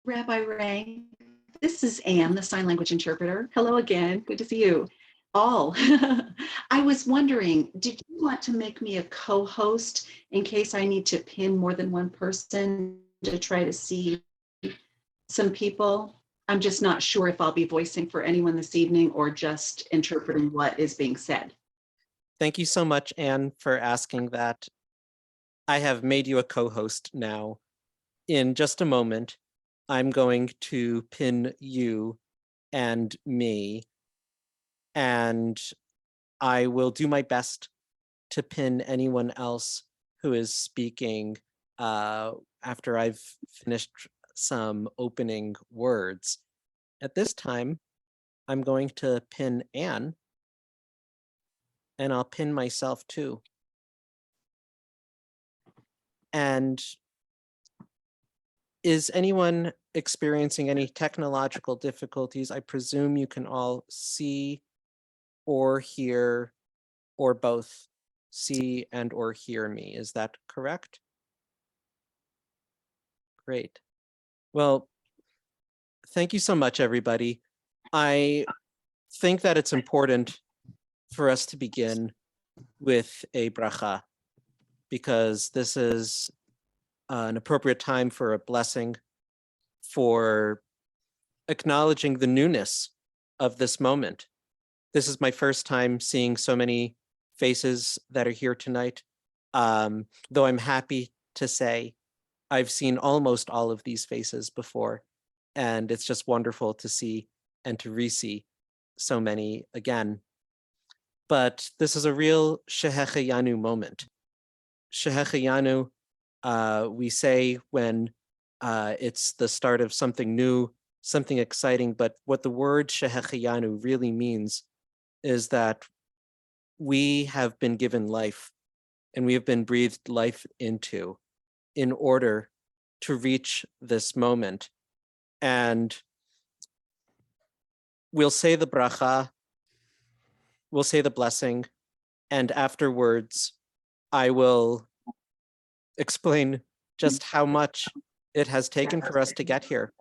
Rabbi Ray. This is Anne, the sign language interpreter. Hello again. Good to see you all. I was wondering, did you want to make me a co-host in case I need to pin more than one person to try to see some people? I'm just not sure if I'll be voicing for anyone this evening or just interpreting what is being said. Thank you so much, Anne, for asking that. I have made you a co-host now. In just a moment, I'm going to pin you and me, and I will do my best to pin anyone else who is speaking after I've finished some opening words. At this time, I'm going to pin Anne, and I'll pin myself too. And is anyone experiencing any technological difficulties? I presume you can all see or hear or both see and or hear me. Is that correct? Great. Well, thank you so much, everybody. I think that it's important for us to begin with a bracha, because this is an appropriate time for a blessing, for acknowledging the newness of this moment. This is my first time seeing so many faces that are here tonight, though I'm happy to say I've seen almost all of these faces before, and it's just wonderful to see and to re-see so many again. But this is a real Shehecheyanu moment. Shehecheyanu, we say when it's the start of something new, something exciting, but what the word Shehecheyanu really means is that we have been given life and we have been breathed life into in order to reach this moment. And we'll say the bracha, we'll say the blessing, and afterwards I will explain just how much it has taken for us to get here.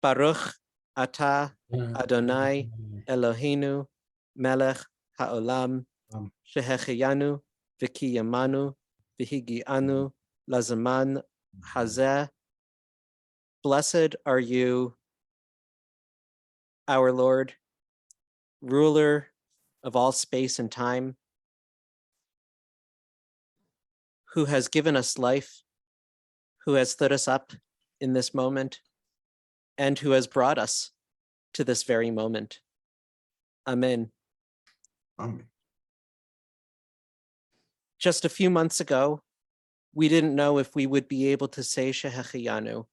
Baruch atah Adonai Eloheinu melech haolam shehecheyanu v'kiyamanu v'higianu lazaman hazeh. Blessed are you, our Lord, ruler of all space and time, who has given us life, who has stood us up in this moment, and who has brought us to this very moment. Amen. Amen. Just a few months ago, we didn't know if we would be able to say Shehecheyanu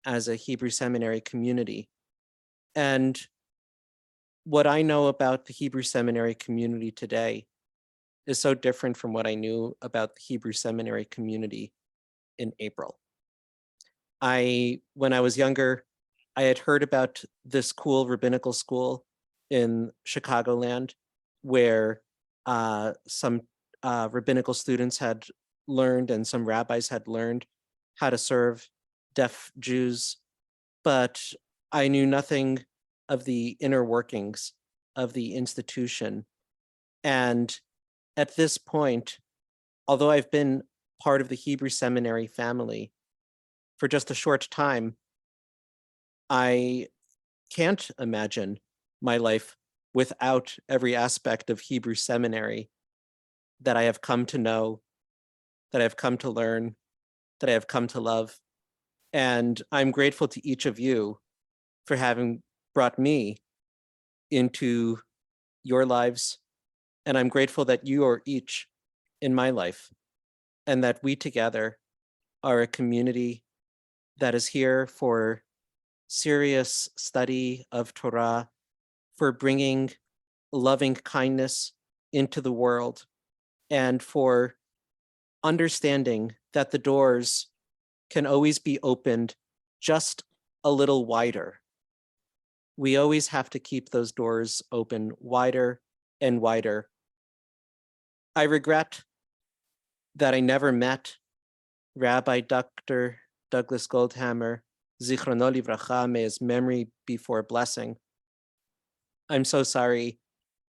as a Hebrew seminary community. And what I know about the Hebrew seminary community today is so different from what I knew about the Hebrew seminary community in April. When I was younger, I had heard about this cool rabbinical school in Chicagoland where some rabbinical students had learned and some rabbis had learned how to serve deaf Jews, but I knew nothing of the inner workings of the institution. And at this point, although I've been part of the Hebrew seminary family for just a short time, I can't imagine my life without every aspect of Hebrew seminary that I have come to know, that I've come to learn, that I have come to love. And I'm grateful to each of you for having brought me into your lives. And I'm grateful that you are each in my life and that we together are a community that is here for serious study of Torah, for bringing loving kindness into the world, and for understanding that the doors can always be opened just a little wider. We always have to keep those doors open wider and wider. I regret that I never met Rabbi Dr. Douglas Goldhammer, Zichrono Livracha, may his memory be for a blessing. I'm so sorry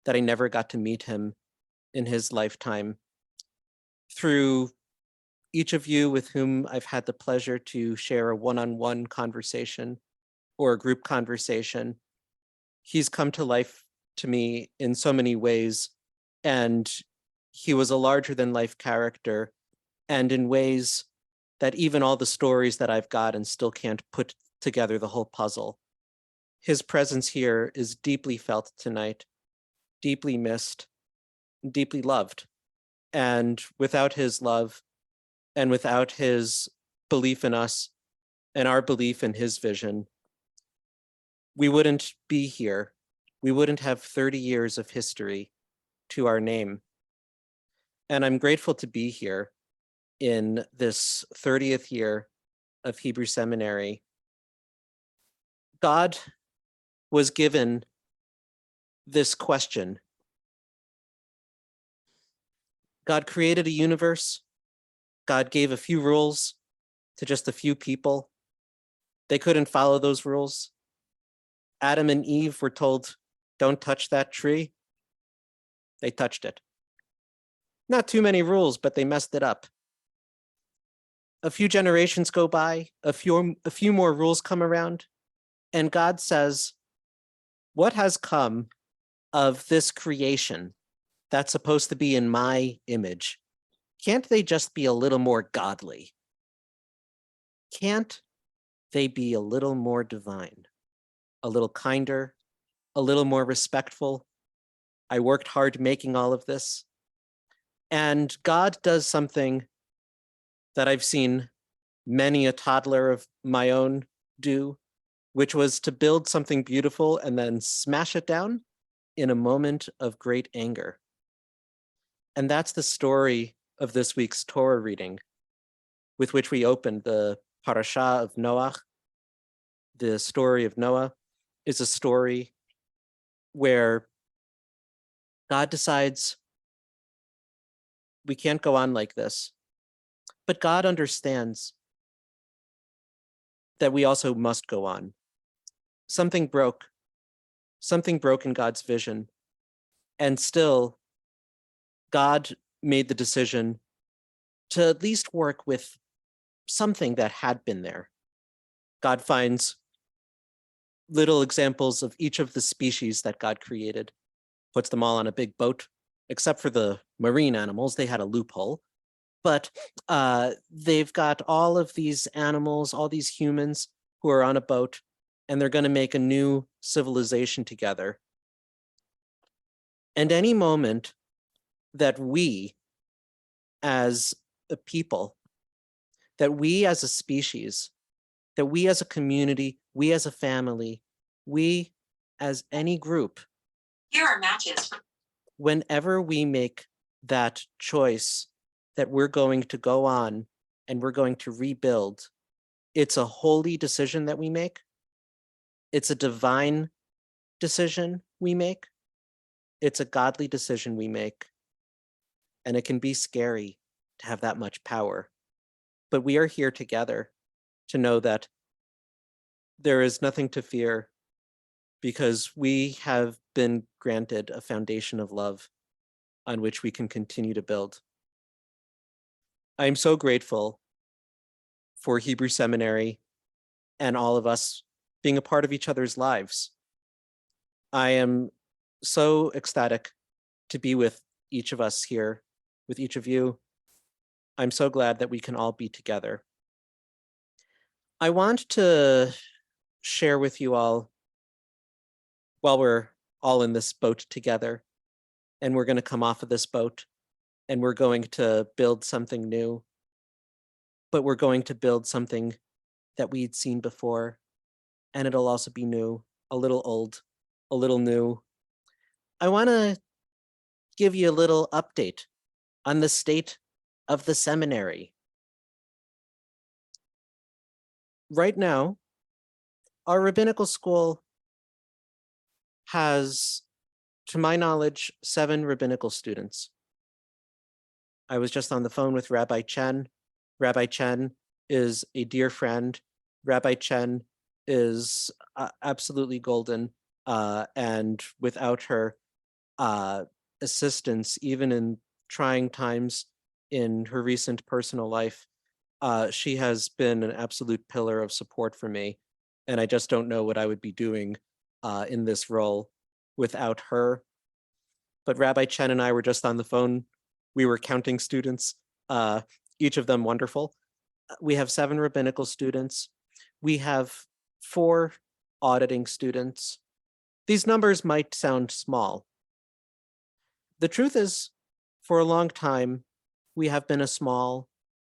that I never got to meet him in his lifetime. Through each of you with whom I've had the pleasure to share a one-on-one conversation or a group conversation, he's come to life to me in so many ways, and he was a larger than life character, and in ways that even all the stories that I've got and still can't put together the whole puzzle. His presence here is deeply felt tonight, deeply missed, deeply loved. And without his love and without his belief in us and our belief in his vision, we wouldn't be here. We wouldn't have 30 years of history to our name. And I'm grateful to be here in this 30th year of Hebrew Seminary. God was given this question. God created a universe. God gave a few rules to just a few people. They couldn't follow those rules. Adam and Eve were told, don't touch that tree. They touched it. Not too many rules, but they messed it up. A few generations go by, a few more rules come around, and God says, what has come of this creation that's supposed to be in my image? Can't they just be a little more godly? Can't they be a little more divine, a little kinder, a little more respectful? I worked hard making all of this. And God does something that I've seen many a toddler of my own do, which was to build something beautiful and then smash it down in a moment of great anger. And that's the story of this week's Torah reading, with which we opened the parasha of Noah. The story of Noah is a story where God decides we can't go on like this, but God understands that we also must go on. Something broke in God's vision, and still God made the decision to at least work with something that had been there. God finds little examples of each of the species that God created, puts them all on a big boat, except for the marine animals. They had a loophole. But they've got all of these animals, all these humans who are on a boat, and they're going to make a new civilization together. And any moment that we as a people, that we as a species, that we as a community, we as a family, we as any group, here are matches. Whenever we make that choice that we're going to go on and we're going to rebuild, it's a holy decision that we make. It's a divine decision we make. It's a godly decision we make. And it can be scary to have that much power. But we are here together to know that there is nothing to fear because we have been granted a foundation of love on which we can continue to build. I'm so grateful for Hebrew Seminary and all of us being a part of each other's lives. I am so ecstatic to be with each of us here, with each of you. I'm so glad that we can all be together. I want to share with you all, while we're all in this boat together, and we're going to come off of this boat, and we're going to build something new, but we're going to build something that we'd seen before, and it'll also be new, a little old, a little new. I want to give you a little update on the state of the seminary. Right now, our rabbinical school has, to my knowledge, 7 rabbinical students. I was just on the phone with Rabbi Chen. Rabbi Chen is a dear friend. Rabbi Chen is absolutely golden. And without her assistance, even in trying times in her recent personal life, she has been an absolute pillar of support for me. And I just don't know what I would be doing in this role without her. But Rabbi Chen and I were just on the phone. We were counting students, each of them wonderful. We have 7 rabbinical students. We have 4 auditing students. These numbers might sound small. The truth is, for a long time, we have been a small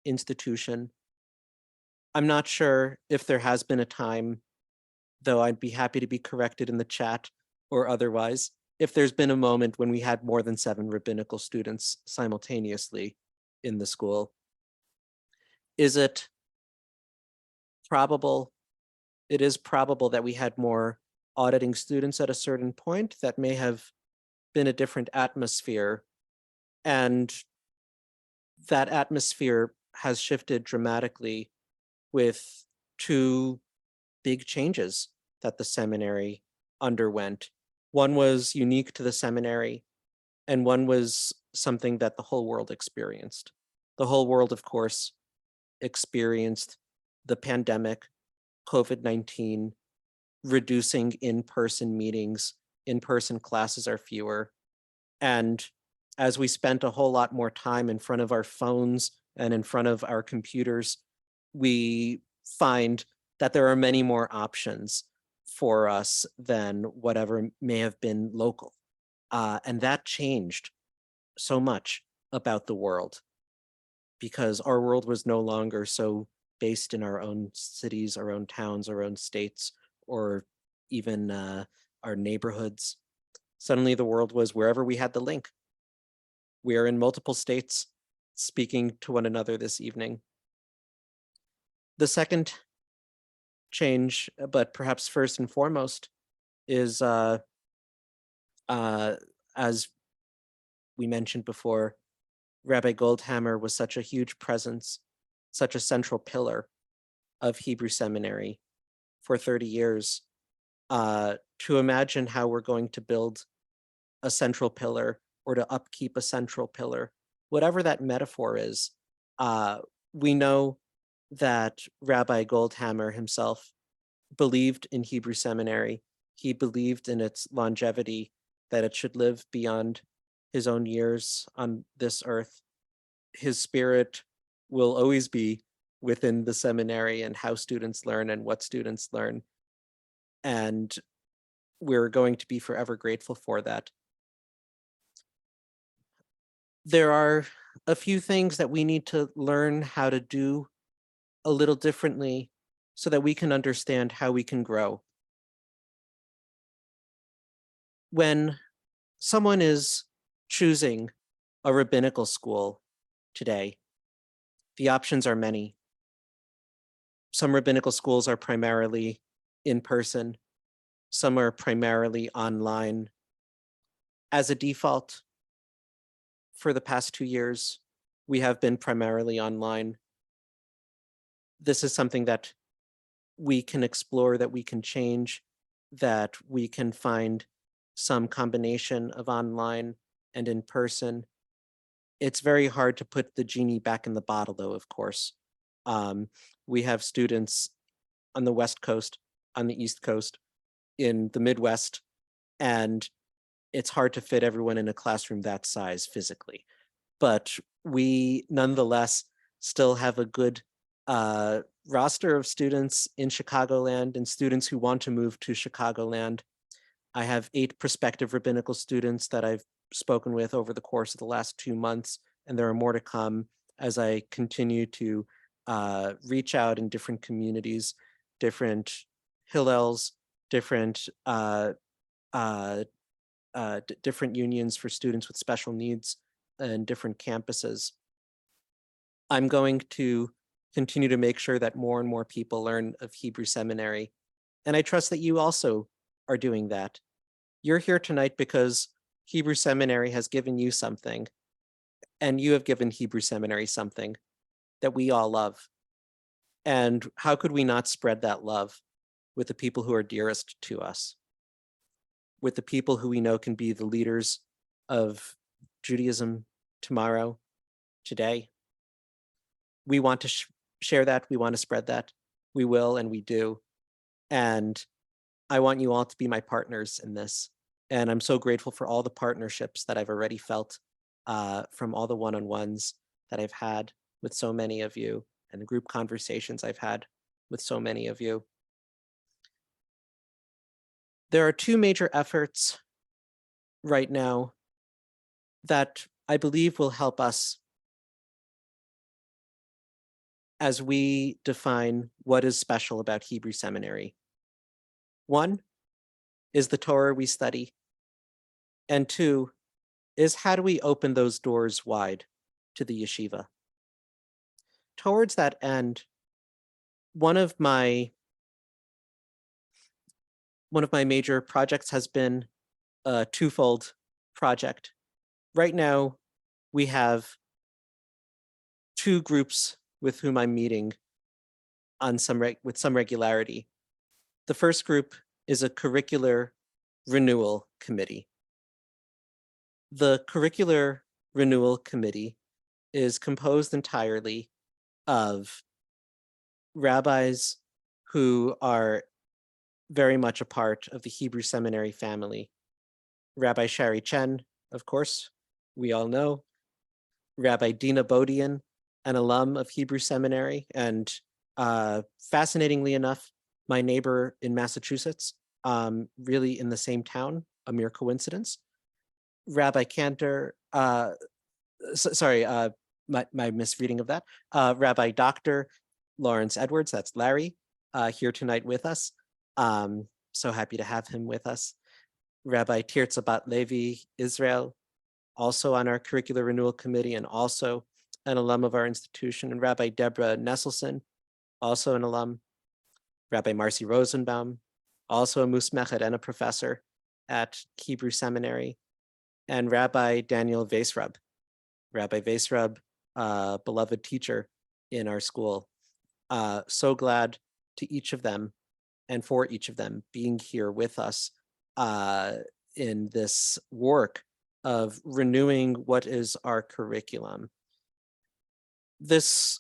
institution. I'm not sure if there has been a time, though I'd be happy to be corrected in the chat or otherwise, if there's been a moment when we had more than 7 rabbinical students simultaneously in the school. Is it probable? It is probable that we had more auditing students at a certain point. That may have been a different atmosphere. And that atmosphere has shifted dramatically with 2 big changes that the seminary underwent. One was unique to the seminary, and one was something that the whole world experienced. The whole world, of course, experienced the pandemic, COVID-19, reducing in-person meetings, in-person classes are fewer. And as we spent a whole lot more time in front of our phones and in front of our computers, we find that there are many more options for us than whatever may have been local. And that changed so much about the world, because our world was no longer so based in our own cities, our own towns, our own states, or even our neighborhoods. Suddenly the world was wherever we had the link. We are in multiple states speaking to one another this evening. The second change, but perhaps first and foremost, is as we mentioned before, Rabbi Goldhammer was such a huge presence, such a central pillar of Hebrew Seminary for 30 years. To imagine how we're going to build a central pillar or to upkeep a central pillar, whatever that metaphor is, we know that Rabbi Goldhammer himself believed in Hebrew Seminary. He believed in its longevity, that it should live beyond his own years on this earth. His spirit will always be within the seminary and how students learn and what students learn. And we're going to be forever grateful for that. There are a few things that we need to learn how to do a little differently so that we can understand how we can grow. When someone is choosing a rabbinical school today, the options are many. Some rabbinical schools are primarily in person. Some are primarily online. As a default, for the past 2 years, we have been primarily online. This is something that we can explore, that we can change, that we can find some combination of online and in person. It's very hard to put the genie back in the bottle, though, of course. We have students on the West Coast, on the East Coast, in the Midwest, and it's hard to fit everyone in a classroom that size physically. But we nonetheless still have a good roster of students in Chicagoland and students who want to move to Chicagoland. I have 8 prospective rabbinical students that I've spoken with over the course of the last 2 months, and there are more to come as I continue to reach out in different communities, different Hillels, different different unions for students with special needs and different campuses. I'm going to continue to make sure that more and more people learn of Hebrew Seminary. And I trust that you also are doing that. You're here tonight because Hebrew Seminary has given you something, and you have given Hebrew Seminary something that we all love. And how could we not spread that love with the people who are dearest to us, with the people who we know can be the leaders of Judaism tomorrow, today? We want to share that. We want to spread that. We will, and we do. And I want you all to be my partners in this. And I'm so grateful for all the partnerships that I've already felt from all the one-on-ones that I've had with so many of you and the group conversations I've had with so many of you. There are two major efforts right now that I believe will help us as we define what is special about Hebrew Seminary. One is the Torah we study, and two is how do we open those doors wide to the yeshiva? Towards that end, one of my major projects has been a twofold project. Right now, we have two groups with whom I'm meeting on with some regularity. The first group is a curricular renewal committee. The curricular renewal committee is composed entirely of rabbis who are very much a part of the Hebrew Seminary family. Rabbi Shari Chen, of course, we all know. Rabbi Dina Bodian, an alum of Hebrew Seminary, and fascinatingly enough, my neighbor in Massachusetts, really in the same town, a mere coincidence. Rabbi Cantor, my misreading of that. Rabbi Dr. Lawrence Edwards, that's Larry, here tonight with us. So happy to have him with us. Rabbi Tirza Bat Levi Israel, also on our curricular renewal committee and also an alum of our institution, and Rabbi Deborah Nesselson, also an alum. Rabbi Marcy Rosenbaum, also a musmechet and a professor at Hebrew Seminary, and Rabbi Daniel Vaisrub. Rabbi Vaisrub, beloved teacher in our school. So glad to each of them and for each of them being here with us in this work of renewing what is our curriculum. This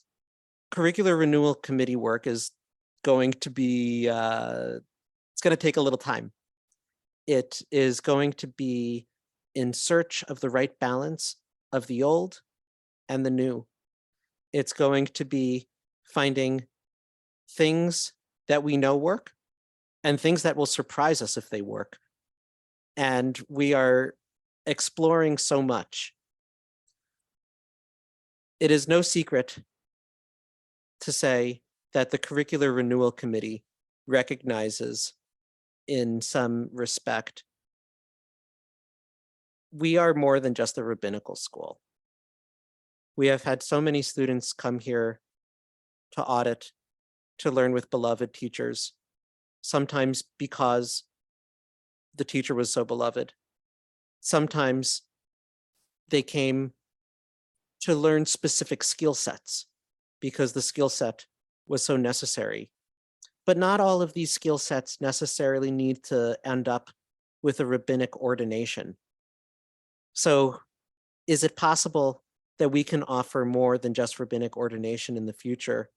curricular renewal committee work is going to be, it's going to take a little time. It is going to be in search of the right balance of the old and the new. It's going to be finding things that we know work and things that will surprise us if they work. And we are exploring so much. It is no secret to say that the Curricular Renewal Committee recognizes, in some respect, we are more than just a rabbinical school. We have had so many students come here to audit, to learn with beloved teachers, sometimes because the teacher was so beloved. Sometimes they came to learn specific skill sets because the skill set was so necessary. But not all of these skill sets necessarily need to end up with a rabbinic ordination. So is it possible that we can offer more than just rabbinic ordination in the future?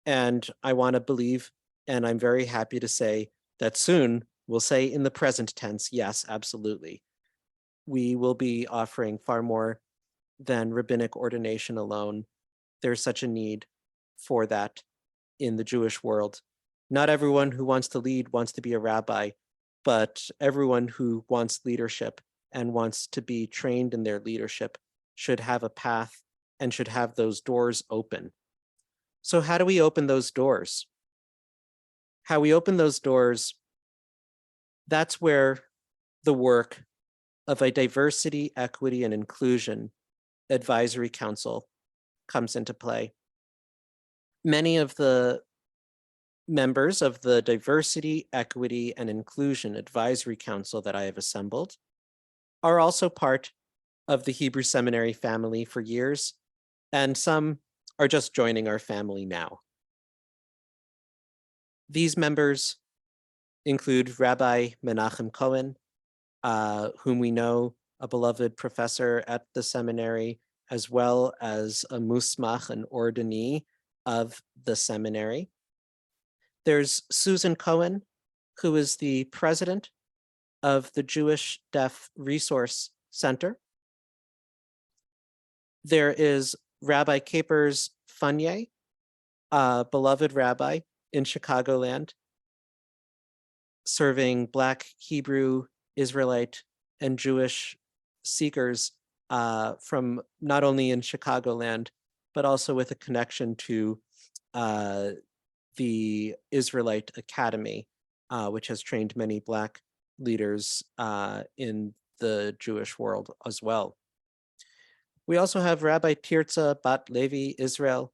And I want to believe, and I'm very happy to say that soon, we'll say in the present tense, yes, absolutely. We will be offering far more than rabbinic ordination alone. There's such a need for that in the Jewish world. Not everyone who wants to lead wants to be a rabbi, but everyone who wants leadership and wants to be trained in their leadership should have a path and should have those doors open. So how do we open those doors? How we open those doors, that's where the work of a diversity, equity, and inclusion advisory council comes into play. Many of the members of the Diversity, Equity, and Inclusion Advisory Council that I have assembled are also part of the Hebrew Seminary family for years, and some are just joining our family now. These members include Rabbi Menachem Cohen, whom we know, a beloved professor at the seminary, as well as a musmach, an ordinee of the seminary. There's Susan Cohen, who is the president of the Jewish Deaf Resource Center. There is Rabbi Capers Funyeh, a beloved rabbi in Chicagoland, serving Black, Hebrew, Israelite, and Jewish seekers from not only in Chicagoland, but also with a connection to the Israelite Academy, which has trained many Black leaders in the Jewish world as well. We also have Rabbi Tirza Bat Levi Israel,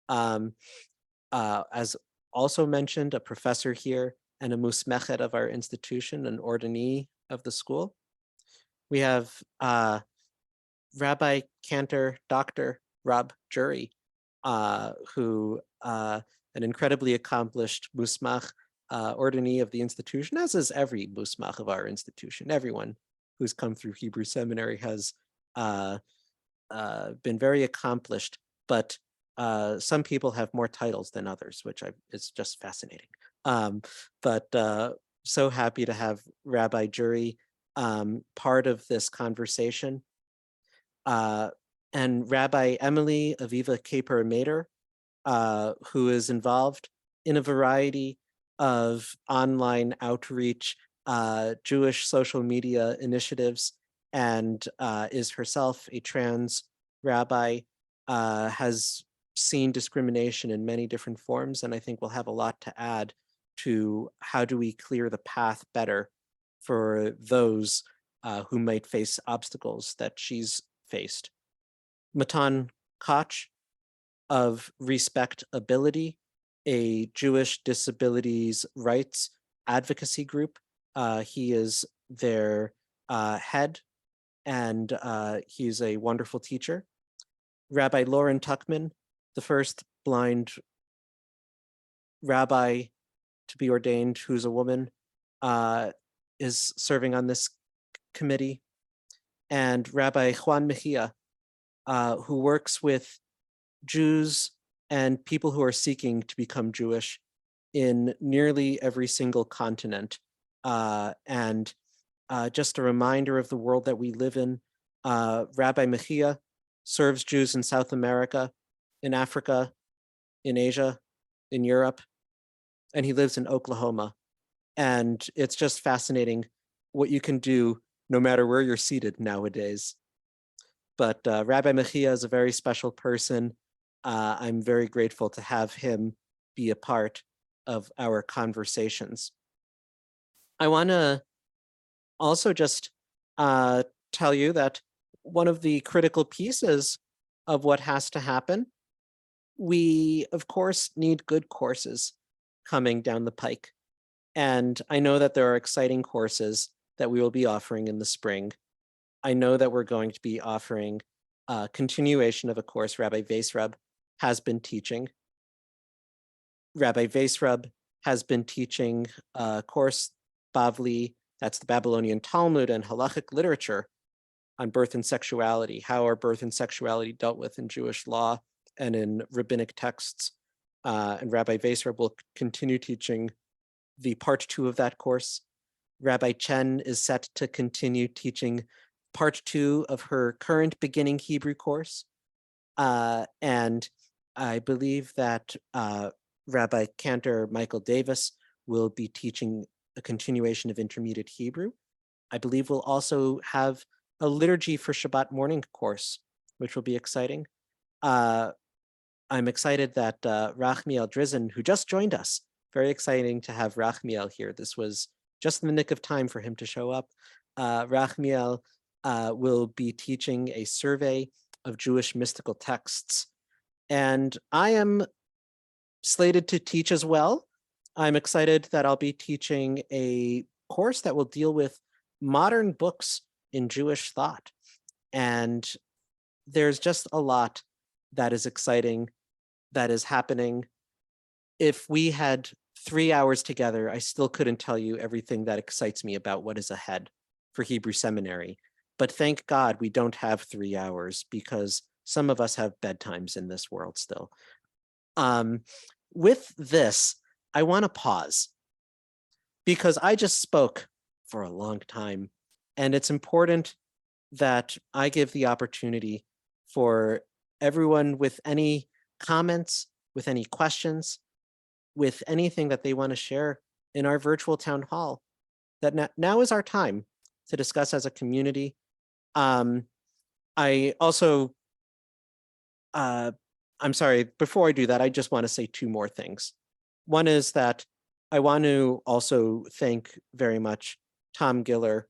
as also mentioned, a professor here and a musmechet of our institution, an ordinee of the school. We have Rabbi Cantor Dr. Rob Jury, who an incredibly accomplished musmach, ordinee of the institution, as is every musmach of our institution. Everyone who's come through Hebrew Seminary has been very accomplished, but some people have more titles than others, which is just fascinating. But so happy to have Rabbi Jury part of this conversation. And Rabbi Emily Aviva Caper-Mater, who is involved in a variety of online outreach, Jewish social media initiatives, and is herself a trans rabbi, has seen discrimination in many different forms, and I think we'll have a lot to add to how do we clear the path better for those who might face obstacles that she's faced. Matan Koch of Respectability, a Jewish disabilities rights advocacy group. He is their head, and he's a wonderful teacher. Rabbi Lauren Tuckman, the first blind rabbi to be ordained who's a woman, is serving on this committee. And Rabbi Juan Mejia, who works with Jews and people who are seeking to become Jewish in nearly every single continent. And just a reminder of the world that we live in, Rabbi Mejia serves Jews in South America, in Africa, in Asia, in Europe, and he lives in Oklahoma. And it's just fascinating what you can do no matter where you're seated nowadays. But Rabbi Mejia is a very special person. I'm very grateful to have him be a part of our conversations. I want to also just tell you that one of the critical pieces of what has to happen, we of course need good courses coming down the pike. And I know that there are exciting courses that we will be offering in the spring. I know that we're going to be offering a continuation of a course Rabbi Vaisrub has been teaching. Rabbi Vaisrub has been teaching a course, Bavli, that's the Babylonian Talmud and halachic literature, on birth and sexuality, how are birth and sexuality dealt with in Jewish law and in rabbinic texts. And Rabbi Vaisrub will continue teaching the part 2 of that course. Rabbi Chen is set to continue teaching part 2 of her current beginning Hebrew course. And I believe that Rabbi Cantor Michael Davis will be teaching a continuation of intermediate Hebrew. I believe we'll also have a liturgy for Shabbat morning course, which will be exciting. I'm excited that Rachmiel Drizzen, who just joined us, very exciting to have Rachmiel here. This was just in the nick of time for him to show up. Rachmiel will be teaching a survey of Jewish mystical texts. And I am slated to teach as well. I'm excited that I'll be teaching a course that will deal with modern books in Jewish thought. And there's just a lot that is exciting, that is happening. If we had 3 hours together, I still couldn't tell you everything that excites me about what is ahead for Hebrew Seminary. But thank God we don't have 3 hours, because some of us have bedtimes in this world still. With this, I want to pause, because I just spoke for a long time, and it's important that I give the opportunity for everyone with any comments, with any questions, with anything that they want to share in our virtual town hall, that now is our time to discuss as a community. I also, I'm sorry, before I do that, I just want to say 2 more things. One is that I want to also thank very much Tom Giller.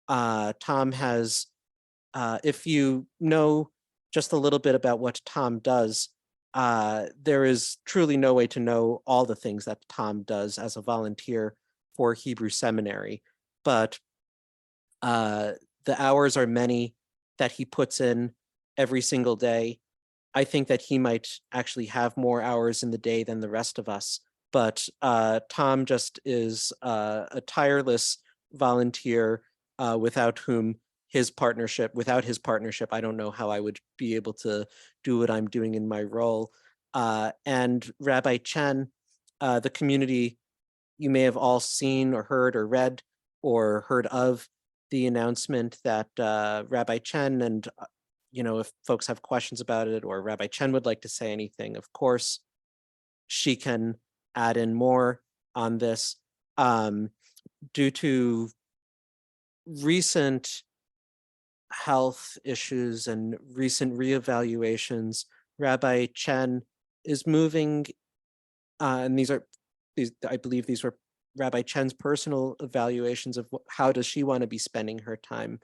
Tom has, if you know just a little bit about what Tom does, there is truly no way to know all the things that Tom does as a volunteer for Hebrew Seminary, but the hours are many that he puts in every single day. I think that he might actually have more hours in the day than the rest of us, but Tom just is a tireless volunteer without his partnership, I don't know how I would be able to do what I'm doing in my role. And Rabbi Chen, the community, you may have all seen or heard or read or heard of the announcement that Rabbi Chen, and if folks have questions about it, or Rabbi Chen would like to say anything, of course, she can add in more on this. Due to recent health issues and recent reevaluations, Rabbi Chen is moving, and I believe these were Rabbi Chen's personal evaluations of how does she want to be spending her time.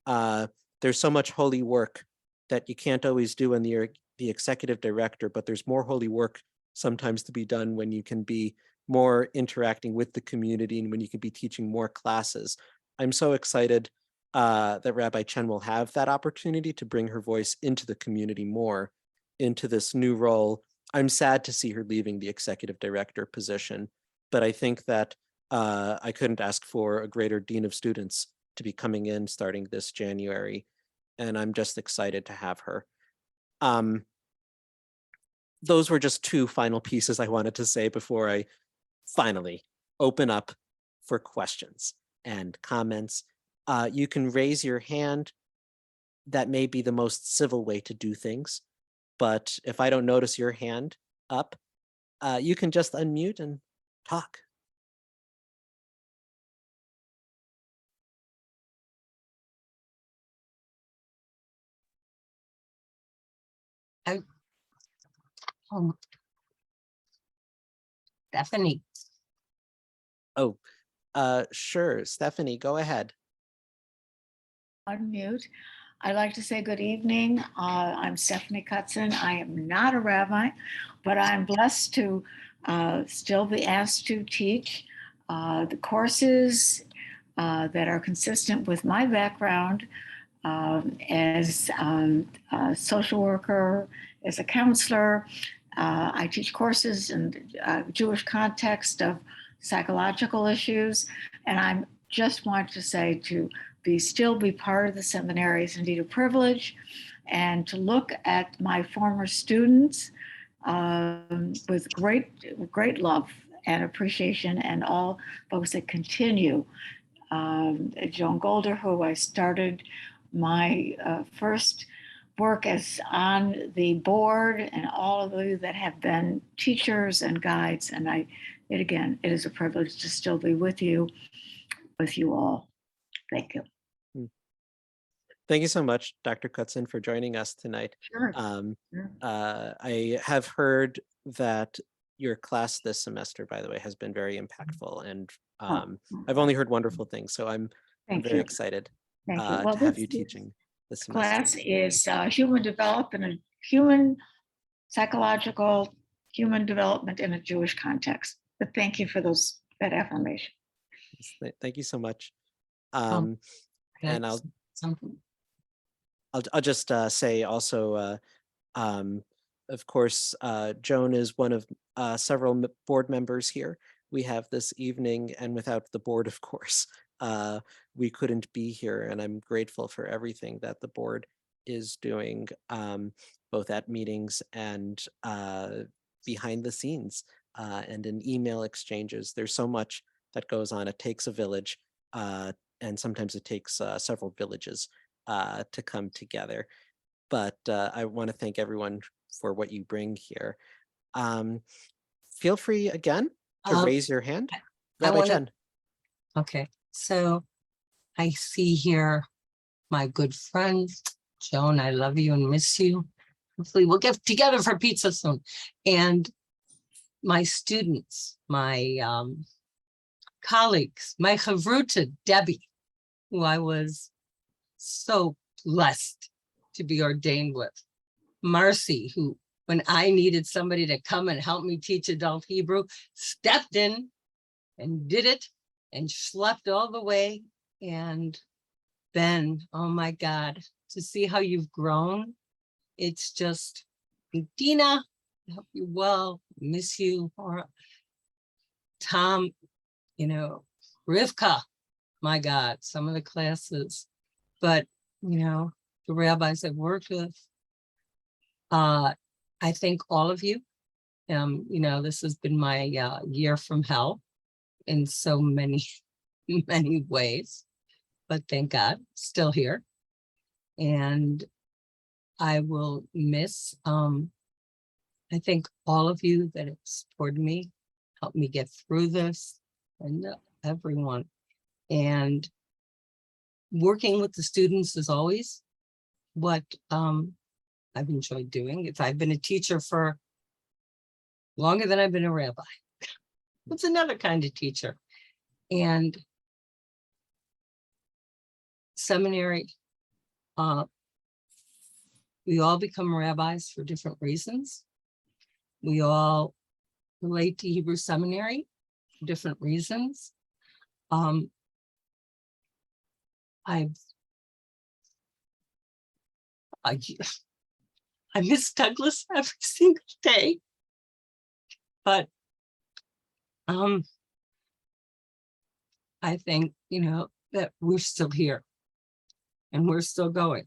There's so much holy work that you can't always do when you're the executive director, but there's more holy work sometimes to be done when you can be more interacting with the community and when you can be teaching more classes. I'm so excited that Rabbi Chen will have that opportunity to bring her voice into the community more, into this new role. I'm sad to see her leaving the executive director position, but I think that I couldn't ask for a greater dean of students to be coming in starting this January, and I'm just excited to have her. Those were just 2 final pieces I wanted to say before I finally open up for questions and comments. You can raise your hand. That may be the most civil way to do things, but if I don't notice your hand up, you can just unmute and talk. Stephanie. Oh, sure. Stephanie, go ahead. Unmute. I'd like to say good evening. I'm Stephanie Cutzen. I am not a rabbi, but I'm blessed to still be asked to teach the courses that are consistent with my background as a social worker, as a counselor. I teach courses in Jewish context of psychological issues, and I just want to say to still be part of the seminary is indeed a privilege, and to look at my former students with great love and appreciation, and all folks that continue. Joan Golder, who I started my first work as on the board, and all of you that have been teachers and guides. And it is a privilege to still be with you all. Thank you. Thank you so much, Dr. Cutzen, for joining us tonight. Sure. I have heard that your class this semester, by the way, has been very impactful, and I've only heard wonderful things, so I'm very excited to have you teaching this semester. Class is human psychological human development in a Jewish context. But thank you for that affirmation. Thank you so much. And I'll just say also, of course, Joan is one of several board members here we have this evening, and without the board, of course, we couldn't be here. And I'm grateful for everything that the board is doing, both at meetings and behind the scenes, and in email exchanges. There's so much that goes on. It takes a village, and sometimes it takes several villages to come together. But I want to thank everyone for what you bring here. Feel free again to raise your hand. I Rabbi wanna- Chen. Okay, so I see here my good friend, Joan, I love you and miss you. Hopefully we'll get together for pizza soon. And my students, my colleagues, my chavruta, Debbie, who I was so blessed to be ordained with. Marcy, who, when I needed somebody to come and help me teach adult Hebrew, stepped in and did it and schlepped all the way. And Ben, oh my God, to see how you've grown. It's just, Dina, I hope you well, miss you. Or Tom, you know, Rivka, my God, some of the classes, but you know, the rabbis I've worked with. I thank all of you. You know, this has been my year from hell in so many, many ways, but thank God, still here. And I will miss, I thank all of you that have supported me, helped me get through this, and everyone. And working with the students is always what I've enjoyed doing. If I've been a teacher for longer than I've been a rabbi, it's another kind of teacher. And seminary, we all become rabbis for different reasons. We all relate to Hebrew seminary for different reasons. I miss Douglas every single day, but I think, you know, that we're still here and we're still going.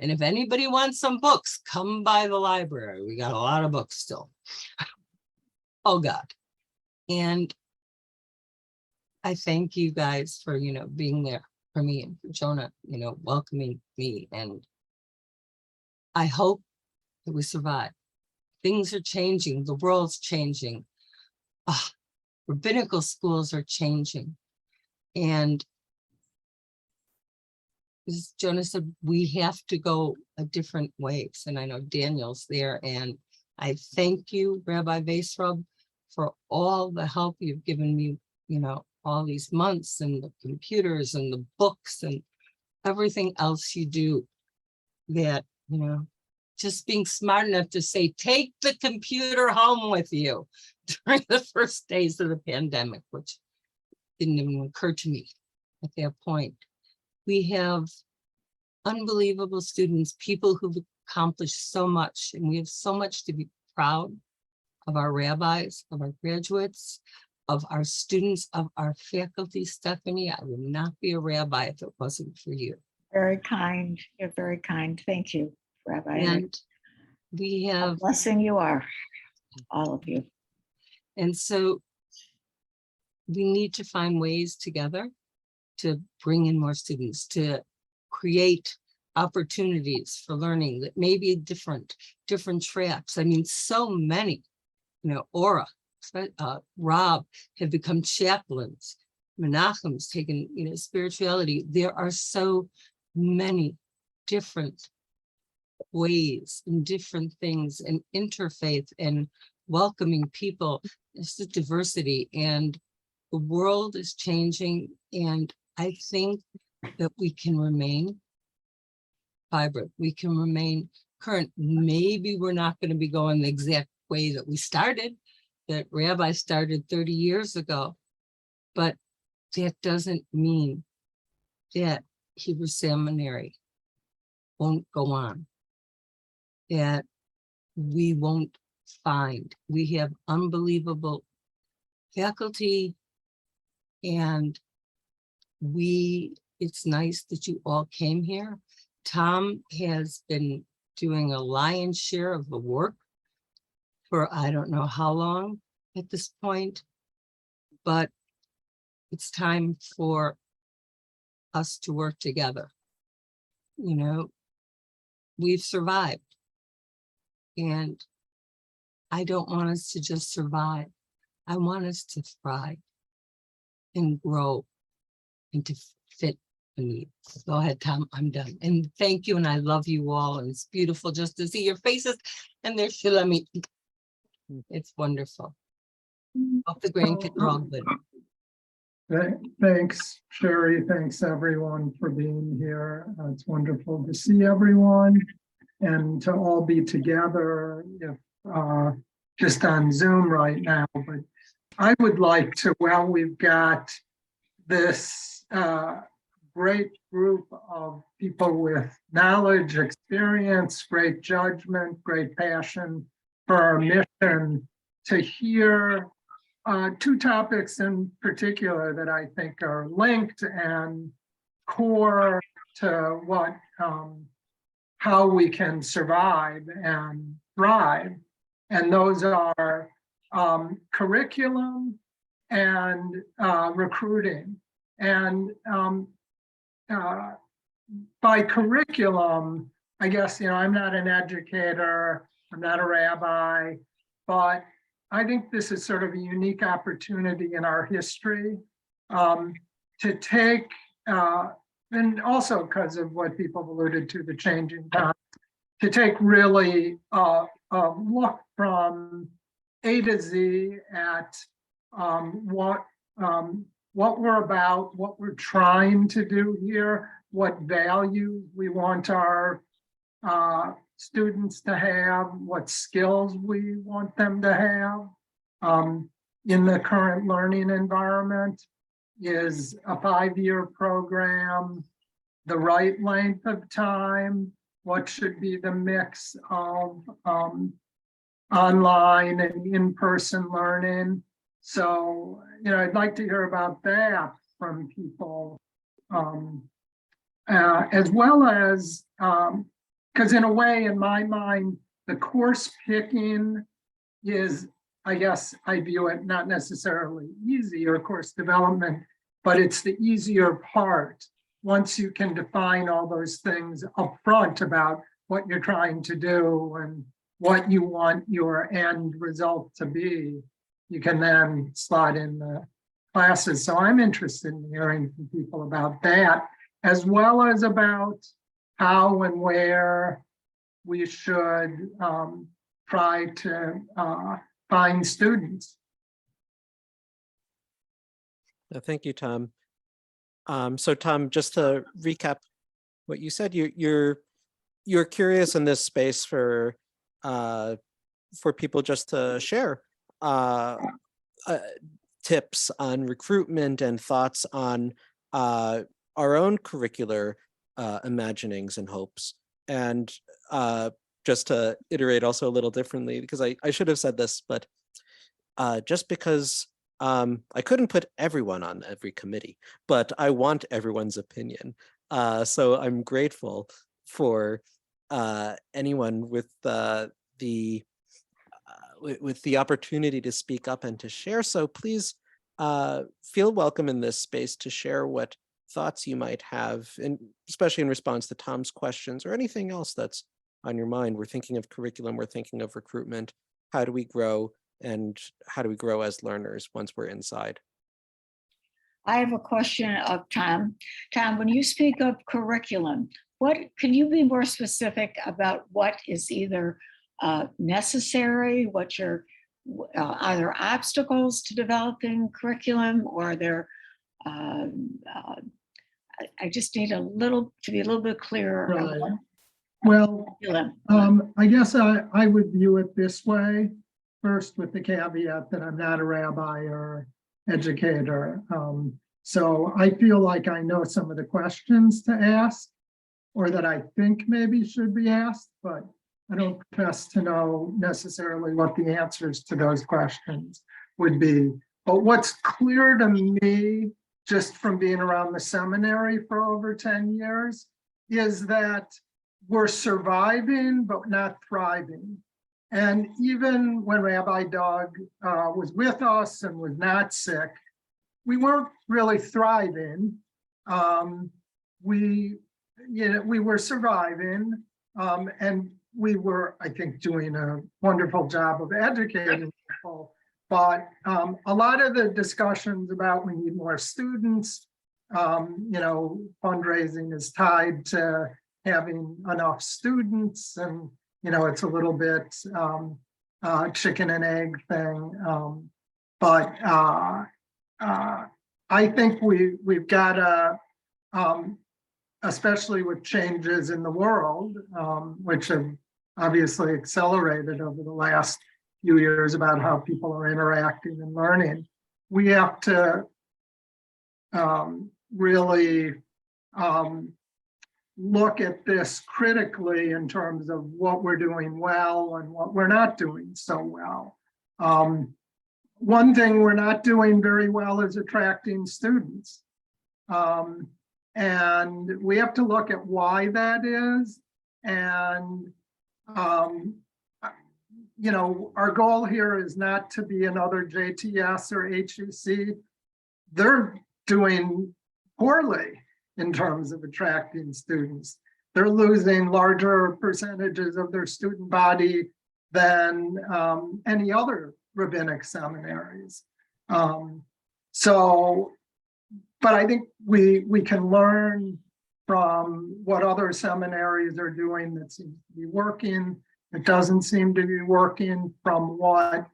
And if anybody wants some books, come by the library. We got a lot of books still. Oh God. And I thank you guys for, you know, being there for me, and for Jonah, you know, welcoming me. And I hope that we survive. Things are changing. The world's changing. Rabbinical schools are changing. And as Jonah said, we have to go a different ways. And I know Daniel's there. And I thank you, Rabbi Vaisrab, for all the help you've given me, you know, all these months, and the computers and the books and everything else you do, that, you know, just being smart enough to say, take the computer home with you during the first days of the pandemic, which didn't even occur to me at that point. We have unbelievable students, people who've accomplished so much, and we have so much to be proud of our rabbis, of our graduates, of our students, of our faculty. Stephanie, I would not be a rabbi if it wasn't for you. Very kind. You're very kind. Thank you, Rabbi. And we A have, blessing you are, all of you. and so we need to find ways together to bring in more students, to create opportunities for learning that may be different tracks. I mean, so many, you know, Aura, Rob have become chaplains. Menachem's taken, you know, spirituality. There are so many different ways and different things, and interfaith and welcoming people. It's the diversity, and the world is changing. And I think that we can remain vibrant. We can remain current. Maybe we're not going to be going the exact way that we started, that Rabbi started 30 years ago, but that doesn't mean that Hebrew Seminary won't go on. That we won't find. We have unbelievable faculty, and it's nice that you all came here. Tom has been doing a lion's share of the work for I don't know how long at this point, but it's time for us to work together. You know, we've survived, and I don't want us to just survive. I want us to thrive and grow and to fit the needs. Go ahead, Tom, I'm done. And thank you, and I love you all, and it's beautiful just to see your faces. And there's Shulamit. It's wonderful. Hope the grandkids are all good. Thanks, Sherry. Thanks, everyone, for being here. It's wonderful to see everyone and to all be together, if just on Zoom right now. But I would like to, well, we've got this great group of people with knowledge, experience, great judgment, great passion for our mission, to hear two topics in particular that I think are linked and core to what how we can survive and thrive. And those are curriculum and recruiting. And by curriculum, I guess, I'm not an educator, I'm not a rabbi, but I think this is sort of a unique opportunity in our history to take, and also because of what people have alluded to, the changing times, to take really a look from A to Z at what we're about, what we're trying to do here, what values we want our students to have, what skills we want them to have in the current learning environment. Is a 5-year program the right length of time? What should be the mix of online and in-person learning? So, I'd like to hear about that from people, as well as, because in a way, in my mind, the course picking is, I guess I view it not necessarily easy, or course development, but it's the easier part once you can define all those things up front about what you're trying to do and what you want your end result to be. You can then slot in the classes. So I'm interested in hearing from people about that, as well as about how and where we should try to find students. Thank you, Tom. So Tom, just to recap what you said, you're curious in this space for people just to share tips on recruitment and thoughts on our own curricular imaginings and hopes. And just to iterate also a little differently, because I should have said this, but just because I couldn't put everyone on every committee, but I want everyone's opinion. So I'm grateful for anyone with the opportunity to speak up and to share. So please feel welcome in this space to share what thoughts you might have, and especially in response to Tom's questions or anything else that's on your mind. We're thinking of curriculum, we're thinking of recruitment. How do we grow, and how do we grow as learners once we're inside? I have a question of Tom. Tom, when you speak of curriculum, what can you be more specific about what is either necessary, what your are there obstacles to developing curriculum, or are there I just need to be a little bit clearer. Right. Well, I guess I would view it this way. First, with the caveat that I'm not a rabbi or educator. So I feel like I know some of the questions to ask, or that I think maybe should be asked, but I don't profess to know necessarily what the answers to those questions would be. But what's clear to me, just from being around the seminary for over 10 years, is that we're surviving, but not thriving. And even when Rabbi Doug was with us and was not sick, we weren't really thriving. We were surviving, and we were, I think, doing a wonderful job of educating people. But a lot of the discussions about we need more students, fundraising is tied to having enough students, and it's a little bit chicken and egg thing. But I think we've got to, especially with changes in the world, which have obviously accelerated over the last few years about how people are interacting and learning, we have to really look at this critically in terms of what we're doing well and what we're not doing so well. One thing we're not doing very well is attracting students. And we have to look at why that is. And, our goal here is not to be another JTS or HEC. They're doing poorly in terms of attracting students. They're losing larger percentages of their student body than any other rabbinic seminaries. But I think we can learn from what other seminaries are doing that seems to be working. It doesn't seem to be working from what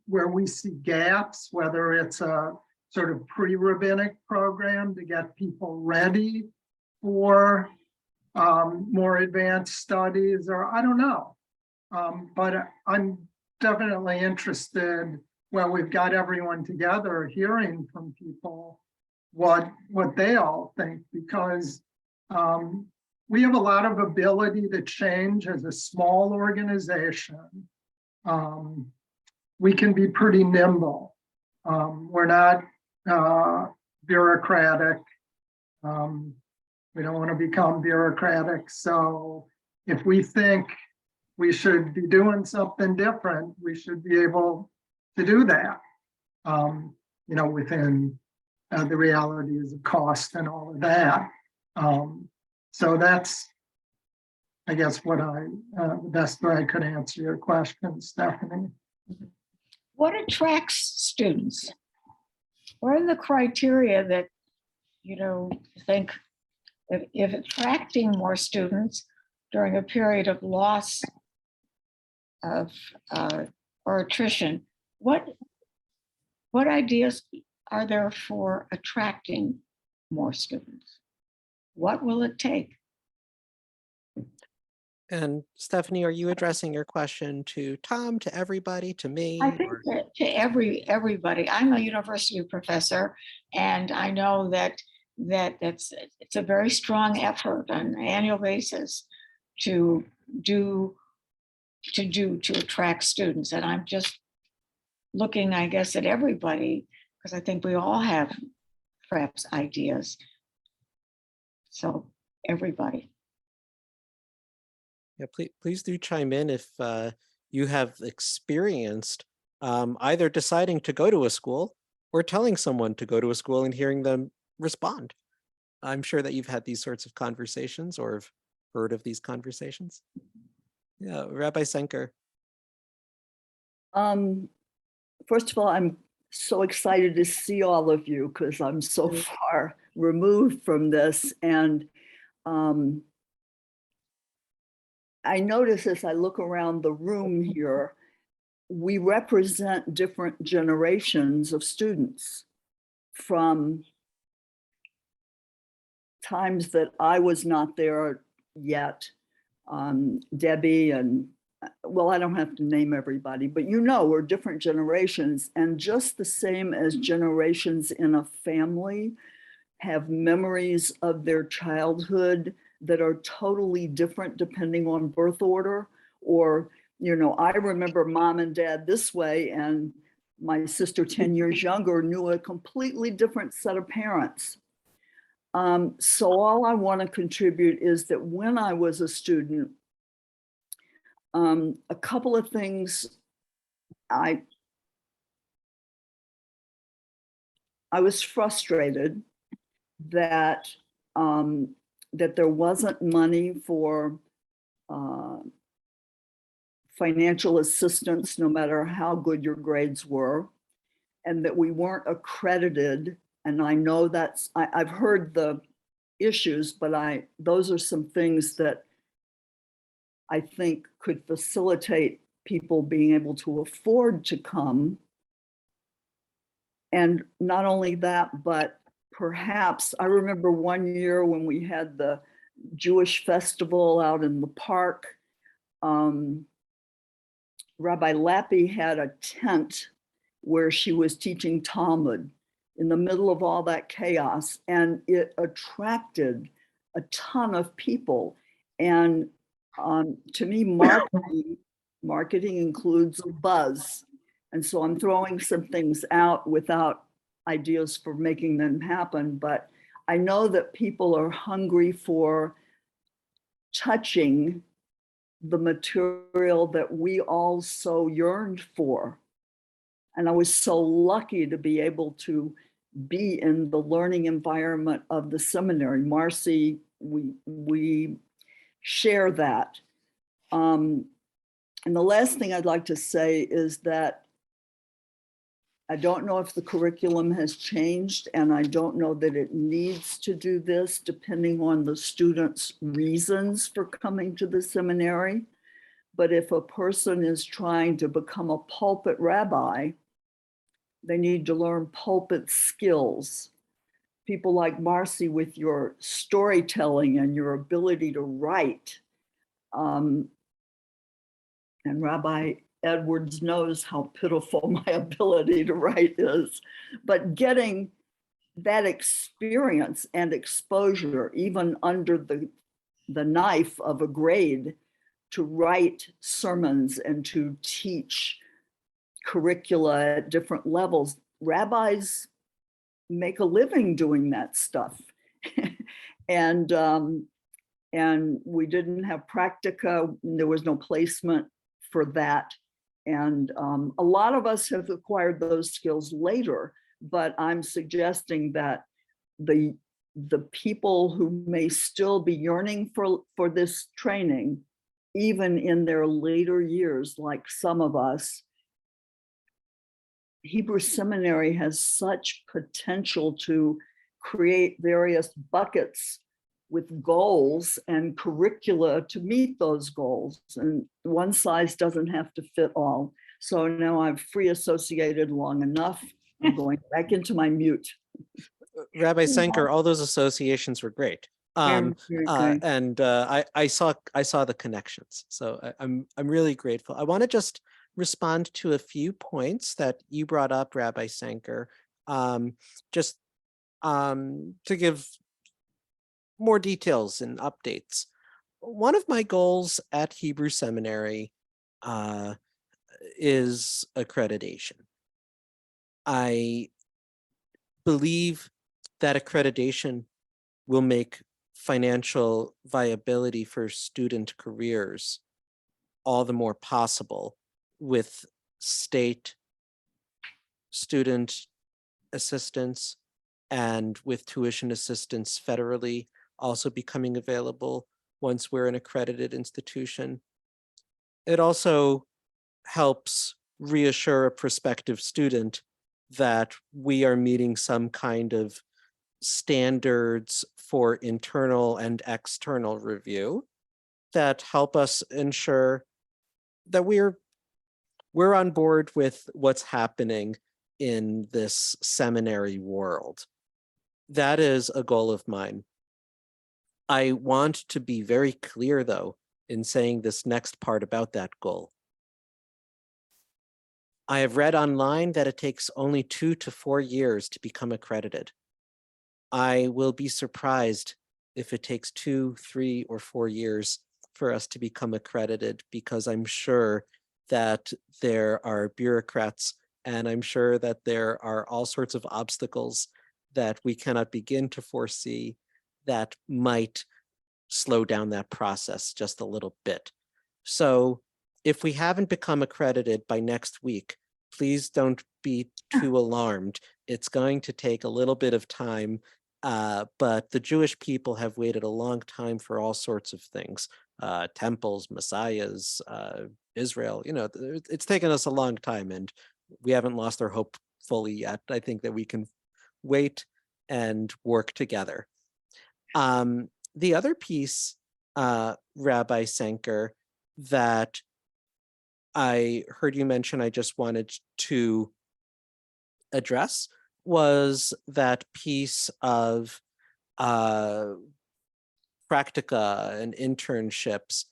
where we see gaps, whether it's a sort of pre-rabbinic program to get people ready for more advanced studies, or I don't know. But I'm definitely interested when we've got everyone together hearing from people what they all think, because we have a lot of ability to change as a small organization. We can be pretty nimble. We're not bureaucratic. We don't want to become bureaucratic. So if we think we should be doing something different, we should be able to do that, within the realities of cost and all of that. So that's, I guess, what the best way I could answer your question, Stephanie. What attracts students? What are the criteria that, think if attracting more students during a period of loss of or attrition, what ideas are there for attracting more students? What will it take? And Stephanie, are you addressing your question to Tom, to everybody, to me? I think that to everybody. I'm a university professor, and I know that it's a very strong effort on an annual basis to attract students. And I'm just looking, I guess, at everybody, because I think we all have perhaps ideas. So everybody. Yeah, please do chime in if you have experienced either deciding to go to a school or telling someone to go to a school and hearing them respond. I'm sure that you've had these sorts of conversations or have heard of these conversations. Yeah, Rabbi Senker. First of all, I'm so excited to see all of you because I'm so far removed from this. And I notice as I look around the room here, we represent different generations of students from times that I was not there yet. Debbie and, well, I don't have to name everybody, but we're different generations, and just the same as generations in a family have memories of their childhood that are totally different depending on birth order. Or, you know, I remember mom and dad this way, and my sister 10 years younger knew a completely different set of parents. So all I want to contribute is that when I was a student, a couple of things I was frustrated that that there wasn't money for financial assistance, no matter how good your grades were, and that we weren't accredited. And I know I've heard the issues, but those are some things that I think could facilitate people being able to afford to come. And not only that, but perhaps I remember one year when we had the Jewish festival out in the park, Rabbi Lappy had a tent where she was teaching Talmud in the middle of all that chaos, and it attracted a ton of people. And to me, marketing includes buzz. And so I'm throwing some things out without ideas for making them happen, but I know that people are hungry for touching the material that we all so yearned for. And I was so lucky to be able to be in the learning environment of the seminary. Marcy, we share that. And the last thing I'd like to say is that I don't know if the curriculum has changed, and I don't know that it needs to do this depending on the student's reasons for coming to the seminary. But if a person is trying to become a pulpit rabbi, they need to learn pulpit skills. People like Marcy, with your storytelling and your ability to write, and Rabbi Edwards knows how pitiful my ability to write is, but getting that experience and exposure, even under the knife of a grade, to write sermons and to teach curricula at different levels. Rabbis make a living doing that stuff. And we didn't have practica. There was no placement for that. And a lot of us have acquired those skills later, but I'm suggesting that the people who may still be yearning for this training, even in their later years, like some of us, Hebrew Seminary has such potential to create various buckets with goals and curricula to meet those goals. And one size doesn't have to fit all. So now I've free associated long enough. I'm going back into my mute. Rabbi Senker, all those associations were great. I saw the connections. So I'm really grateful. I want to just respond to a few points that you brought up, Rabbi Senker, just to give more details and updates. One of my goals at Hebrew Seminary is accreditation. I believe that accreditation will make financial viability for student careers all the more possible, with state student assistance and with tuition assistance federally also becoming available once we're an accredited institution. It also helps reassure a prospective student that we are meeting some kind of standards for internal and external review that help us ensure that we're on board with what's happening in this seminary world. That is a goal of mine. I want to be very clear, though, in saying this next part about that goal. I have read online that it takes only 2 to 4 years to become accredited. I will be surprised if it takes 2, 3, or 4 years for us to become accredited, because I'm sure that there are bureaucrats and I'm sure that there are all sorts of obstacles that we cannot begin to foresee that might slow down that process just a little bit. So if we haven't become accredited by next week, please don't be too alarmed. It's going to take a little bit of time, but the Jewish people have waited a long time for all sorts of things, temples, messiahs, Israel, it's taken us a long time and we haven't lost our hope fully yet. I think that we can wait and work together. The other piece, Rabbi Senker, that I heard you mention I just wanted to address was that piece of practica and internships.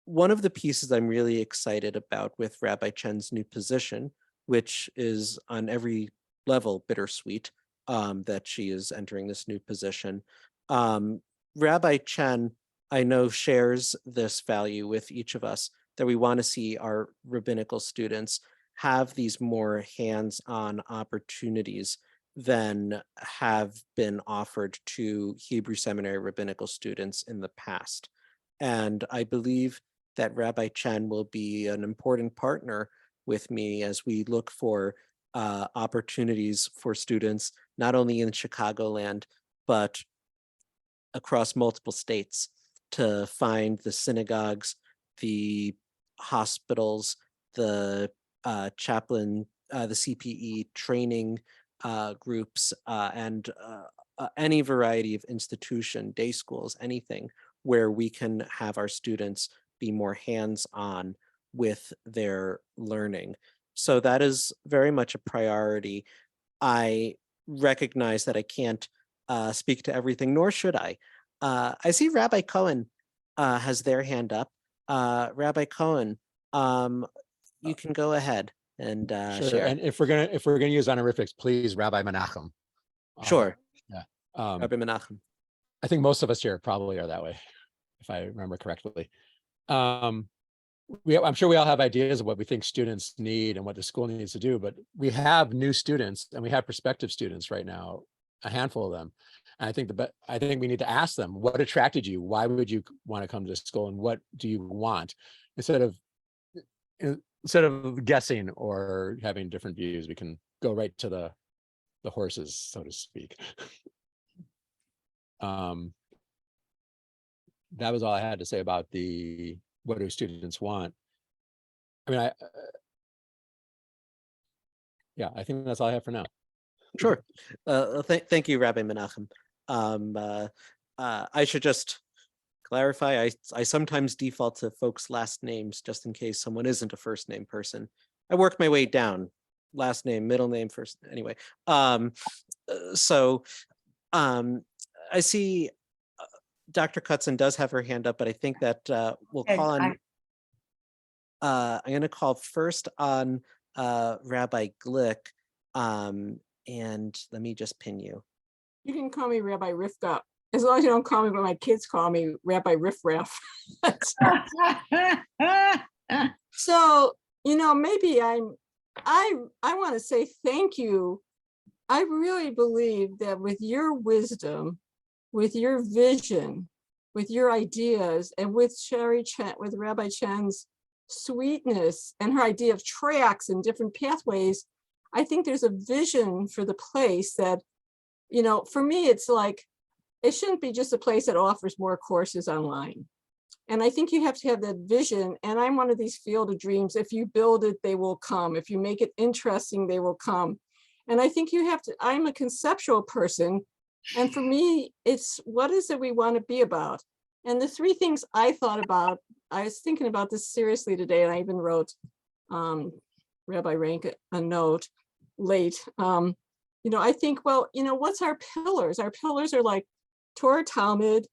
One of the pieces I'm really excited about with Rabbi Chen's new position, which is on every level bittersweet, that she is entering this new position. Rabbi Chen, I know, shares this value with each of us, that we want to see our rabbinical students have these more hands-on opportunities than have been offered to Hebrew Seminary rabbinical students in the past. And I believe that Rabbi Chen will be an important partner with me as we look for opportunities for students, not only in Chicagoland, but across multiple states, to find the synagogues, the hospitals, the chaplain, the CPE training groups, and any variety of institution, day schools, anything where we can have our students be more hands-on with their learning. So that is very much a priority. I recognize that I can't speak to everything, nor should I. I see Rabbi Cohen has their hand up. Rabbi Cohen, you can go ahead and Sure. share. And if we're gonna use honorifics, please, Rabbi Menachem. Sure. Yeah. Rabbi Menachem. I think most of us here probably are that way, if I remember correctly. I'm sure we all have ideas of what we think students need and what the school needs to do, but we have new students and we have prospective students right now, a handful of them. And I think we need to ask them, what attracted you? Why would you want to come to school? And what do you want? Instead of guessing or having different views, we can go right to the horses, so to speak. That was all I had to say about what do students want. I mean, I think that's all I have for now. Sure. Thank you, Rabbi Menachem. I should just clarify, I sometimes default to folks' last names just in case someone isn't a first name person. I work my way down, last name, middle name, first, anyway. I see Dr. Cutzen does have her hand up, but I think that we'll call on, I'm gonna call first on Rabbi Glick, and let me just pin you. You can call me Rabbi Rifka, as long as you don't call me what my kids call me, Rabbi Riff Raff. So, maybe I want to say thank you. I really believe that with your wisdom, with your vision, with your ideas, and with with Rabbi Chen's sweetness and her idea of tracks and different pathways, I think there's a vision for the place that, for me, it's like, it shouldn't be just a place that offers more courses online. And I think you have to have that vision. And I'm one of these field of dreams. If you build it, they will come. If you make it interesting, they will come. And I think you have to, I'm a conceptual person. And for me, it's what is it we want to be about? And the three things I thought about, I was thinking about this seriously today, and I even wrote Rabbi Rank a note late. I think, what's our pillars? Our pillars are like Torah, Talmud,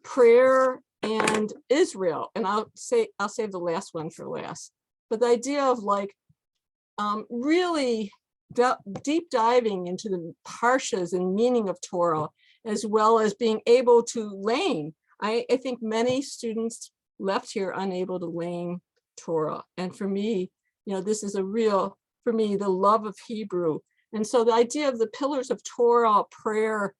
prayer, and Israel. And I'll save the last one for last. But the idea of really deep diving into the parshas and meaning of Torah as well as being able to learn. I think many students left here unable to learn Torah. And for me, this is a real, for me, the love of Hebrew. And so the idea of the pillars of Torah, prayer,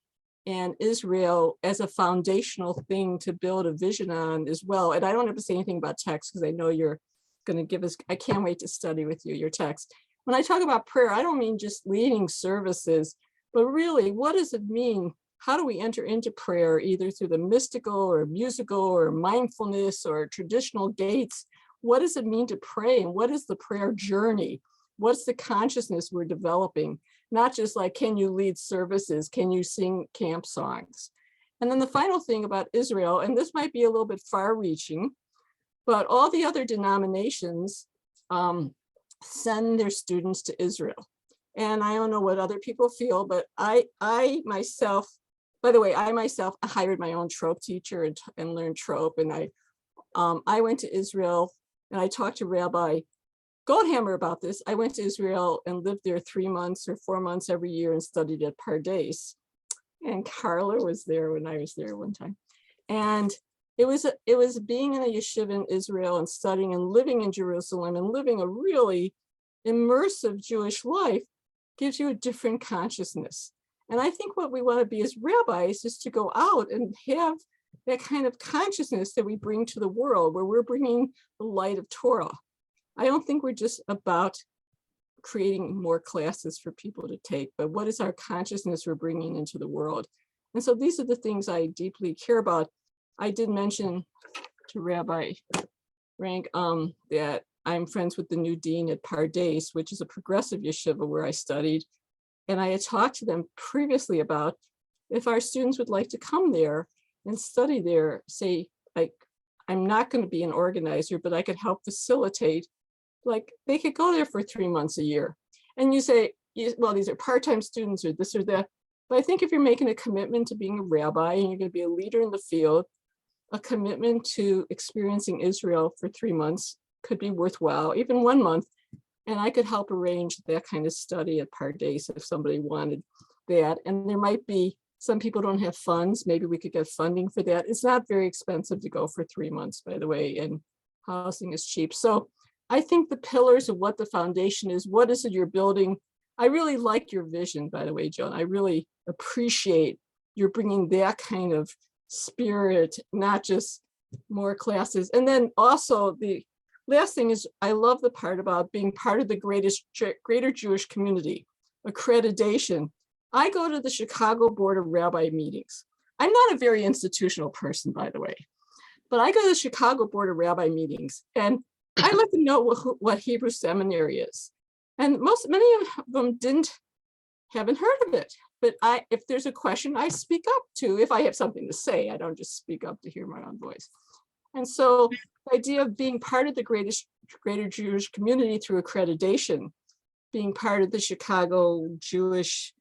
and Israel as a foundational thing to build a vision on as well. And I don't have to say anything about text because I know you're going to give us, I can't wait to study with you, your text. When I talk about prayer, I don't mean just leading services, but really, what does it mean? How do we enter into prayer, either through the mystical or musical or mindfulness or traditional gates? What does it mean to pray? And what is the prayer journey? What's the consciousness we're developing? Not just like, can you lead services? Can you sing camp songs? And then the final thing about Israel, and this might be a little bit far reaching, but all the other denominations send their students to Israel. And I don't know what other people feel, but I myself, by the way, I hired my own trope teacher and learned trope. And I went to Israel and I talked to Rabbi Goldhammer about this. I went to Israel and lived there 3 months or 4 months every year and studied at Pardes. And Carla was there when I was there one time. And it was being in a yeshiva in Israel and studying and living in Jerusalem and living a really immersive Jewish life gives you a different consciousness. And I think what we want to be as rabbis is to go out and have that kind of consciousness that we bring to the world, where we're bringing the light of Torah. I don't think we're just about creating more classes for people to take, but what is our consciousness we're bringing into the world? And so these are the things I deeply care about. I did mention to Rabbi Rank that I'm friends with the new dean at Pardes, which is a progressive yeshiva where I studied. And I had talked to them previously about if our students would like to come there and study there, say, like, I'm not going to be an organizer, but I could help facilitate. Like, they could go there for 3 months a year. And you say, well, these are part-time students or this or that. But I think if you're making a commitment to being a rabbi and you're going to be a leader in the field, a commitment to experiencing Israel for 3 months could be worthwhile, even 1 month. And I could help arrange that kind of study at Pardes if somebody wanted that. And there might be, some people don't have funds. Maybe we could get funding for that. It's not very expensive to go for 3 months, by the way, and housing is cheap. So I think the pillars of what the foundation is, what is it you're building? I really like your vision, by the way, Joan. I really appreciate you're bringing that kind of spirit, not just more classes. And then also the last thing is, I love the part about being part of the greater Jewish community, accreditation. I go to the Chicago Board of Rabbi meetings. I'm not a very institutional person, by the way, but I go to the Chicago Board of Rabbi meetings and I let them know what Hebrew Seminary is. And many of them haven't heard of it. But if there's a question, I speak up to, if I have something to say. I don't just speak up to hear my own voice. And so the idea of being part of the greater Jewish community through accreditation, being part of the Chicago Jewish,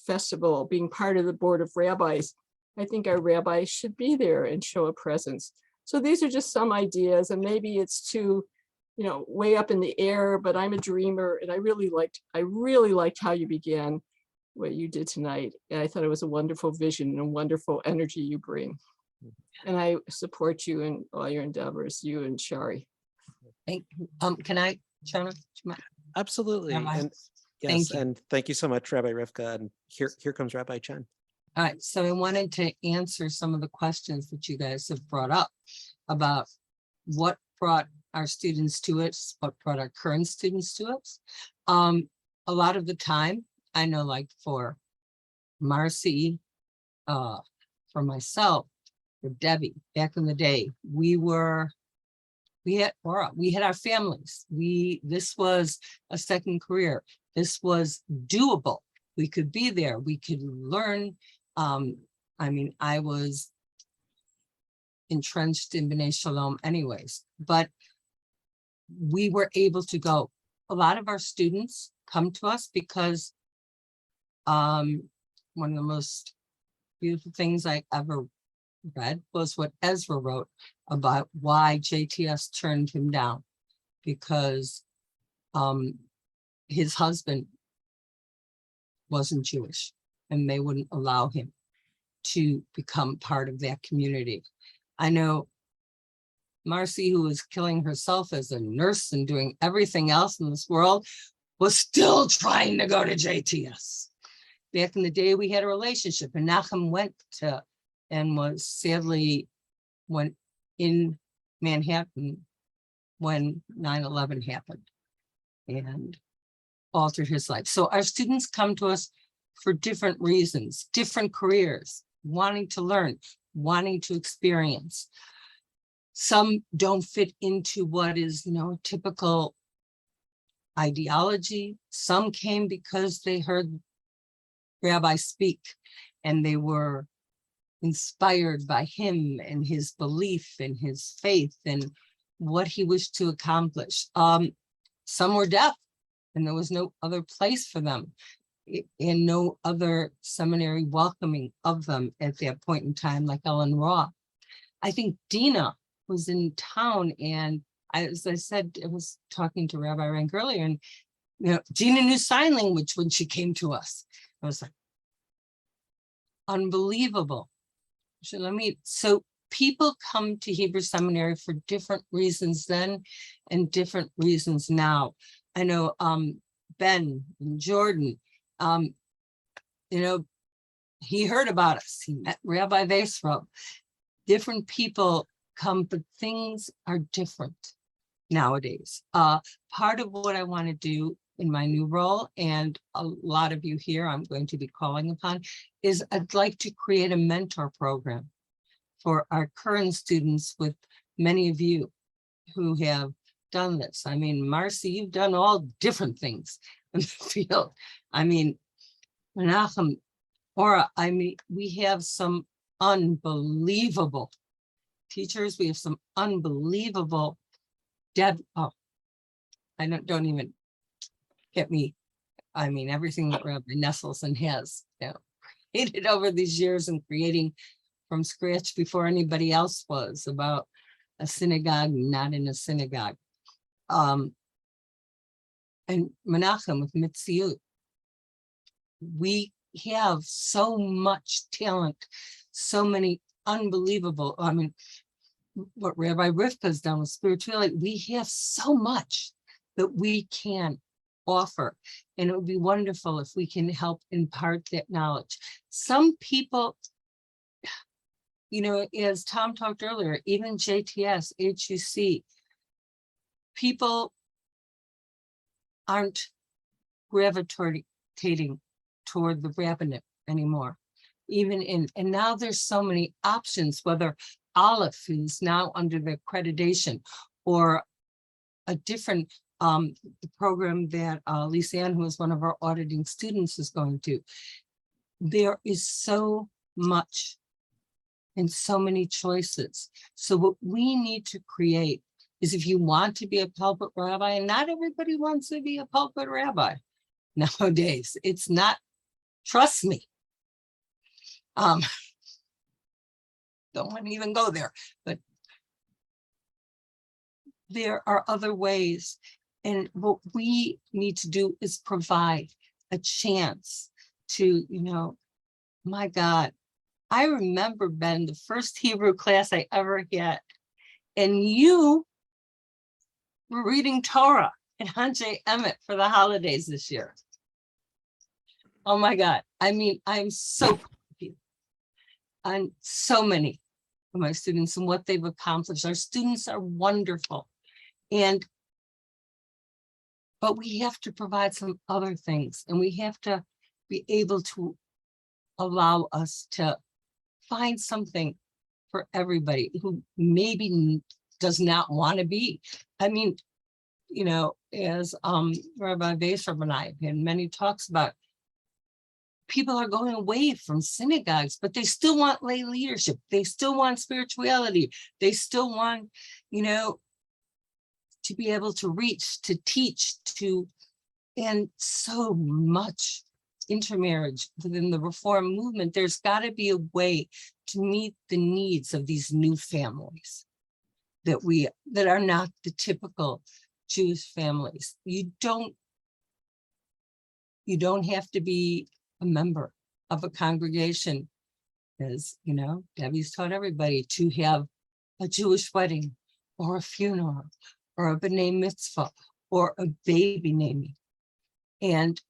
festival, being part of the Board of Rabbis, I think our rabbis should be there and show a presence. So these are just some ideas, and maybe it's too, way up in the air, but I'm a dreamer, and I really liked how you began what you did tonight. And I thought it was a wonderful vision and a wonderful energy you bring. And I support you in all your endeavors, you and Shari. Can I, Shana? Absolutely. Rabbi. And yes, Thank you. and thank you so much, Rabbi Rivka. And here comes Rabbi Chen. All right, so I wanted to answer some of the questions that you guys have brought up about what brought our students to us, what brought our current students to us. A lot of the time, I know, like for Marcy, for myself, for Debbie, back in the day, we had our families. This was a second career. This was doable. We could be there. We could learn. I was entrenched in B'nai Shalom anyways, but we were able to go. A lot of our students come to us because one of the most beautiful things I ever read was what Ezra wrote about why JTS turned him down, because his husband wasn't Jewish and they wouldn't allow him. to become part of that community. I know Marcy, who was killing herself as a nurse and doing everything else in this world, was still trying to go to JTS. Back in the day, we had a relationship, and Nachum went to and was sadly went in Manhattan when 9/11 happened and altered his life. So our students come to us for different reasons, different careers, wanting to learn, wanting to experience. Some don't fit into what is, typical ideology. Some came because they heard Rabbi speak and they were inspired by him and his belief and his faith and what he wished to accomplish. Some were deaf and there was no other place for them and no other seminary welcoming of them at that point in time, like Ellen Roth. I think Dina was in town, and as I said, I was talking to Rabbi Rank earlier, and Dina knew sign language when she came to us. I was like, unbelievable. So people come to Hebrew Seminary for different reasons then and different reasons now. I know Ben and Jordan, he heard about us. He met Rabbi Weisfeld. Different people come, but things are different nowadays. Part of what I want to do in my new role, and a lot of you here I'm going to be calling upon, is I'd like to create a mentor program for our current students with many of you who have done this. I mean, Marcy, you've done all different things in the field. I mean, Menachem, Ora, we have some unbelievable teachers. We have some unbelievable don't even get me. I mean, everything that Rabbi Nesselson has created over these years and creating from scratch before anybody else was about a synagogue, not in a synagogue. And Menachem with Mitziut. We have so much talent, so many unbelievable, what Rabbi Rivka's done with spirituality, we have so much that we can offer. And it would be wonderful if we can help impart that knowledge. Some people, as Tom talked earlier, even JTS, HUC, people aren't gravitating toward the rabbinate anymore. And now there's so many options, whether Aleph is now under the accreditation or a different program that Lisa Ann, who is one of our auditing students, is going to. There is so much and so many choices. So what we need to create is, if you want to be a pulpit rabbi, and not everybody wants to be a pulpit rabbi nowadays, it's not, trust me. Don't want to even go there, but there are other ways. And what we need to do is provide a chance to, my God, I remember, Ben, the first Hebrew class I ever had, and you were reading Torah at Hanjay Emmett for the holidays this year. Oh my God. I'm so proud of you and so many of my students and what they've accomplished. Our students are wonderful. But we have to provide some other things, and we have to be able to allow us to find something for everybody who maybe does not want to be. As Rabbi Weisfeld and I have had many talks about, people are going away from synagogues, but they still want lay leadership. They still want spirituality. They still want, to be able to reach, to teach, and so much intermarriage within the Reform movement. There's got to be a way to meet the needs of these new families that are not the typical Jewish families. You don't have to be a member of a congregation as you know, Debbie's taught everybody to have a Jewish wedding or a funeral or a b'nai mitzvah or a baby naming. And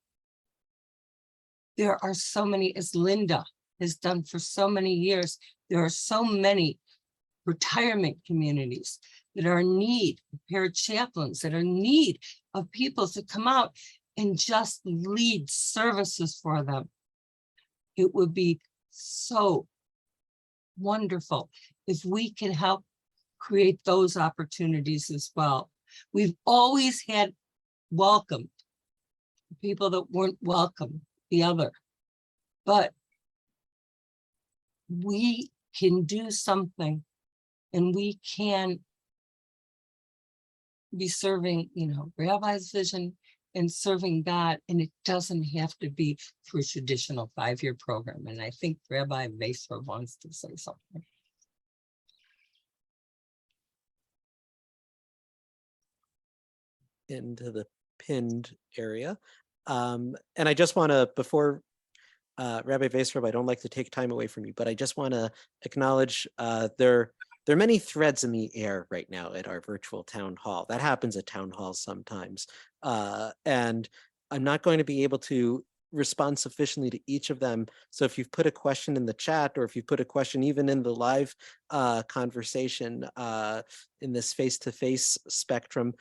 there are so many, as Linda has done for so many years, there are so many retirement communities that are in need of parachaplains, that are in need of people to come out and just lead services for them. It would be so wonderful if we can help create those opportunities as well. We've always had welcomed people that weren't welcome the other, but we can do something, and we can be serving, you know, Rabbi's vision and serving God, and it doesn't have to be through a traditional 5-year program. And I think Rabbi Vaser wants to say something. Into the pinned area. And I just want to, before Rabbi Vaser, I don't like to take time away from you, but I just want to acknowledge there are many threads in the air right now at our virtual town hall. That happens at town halls sometimes. And I'm not going to be able to respond sufficiently to each of them. So if you've put a question in the chat, or if you put a question even in the live conversation in this face-to-face spectrum,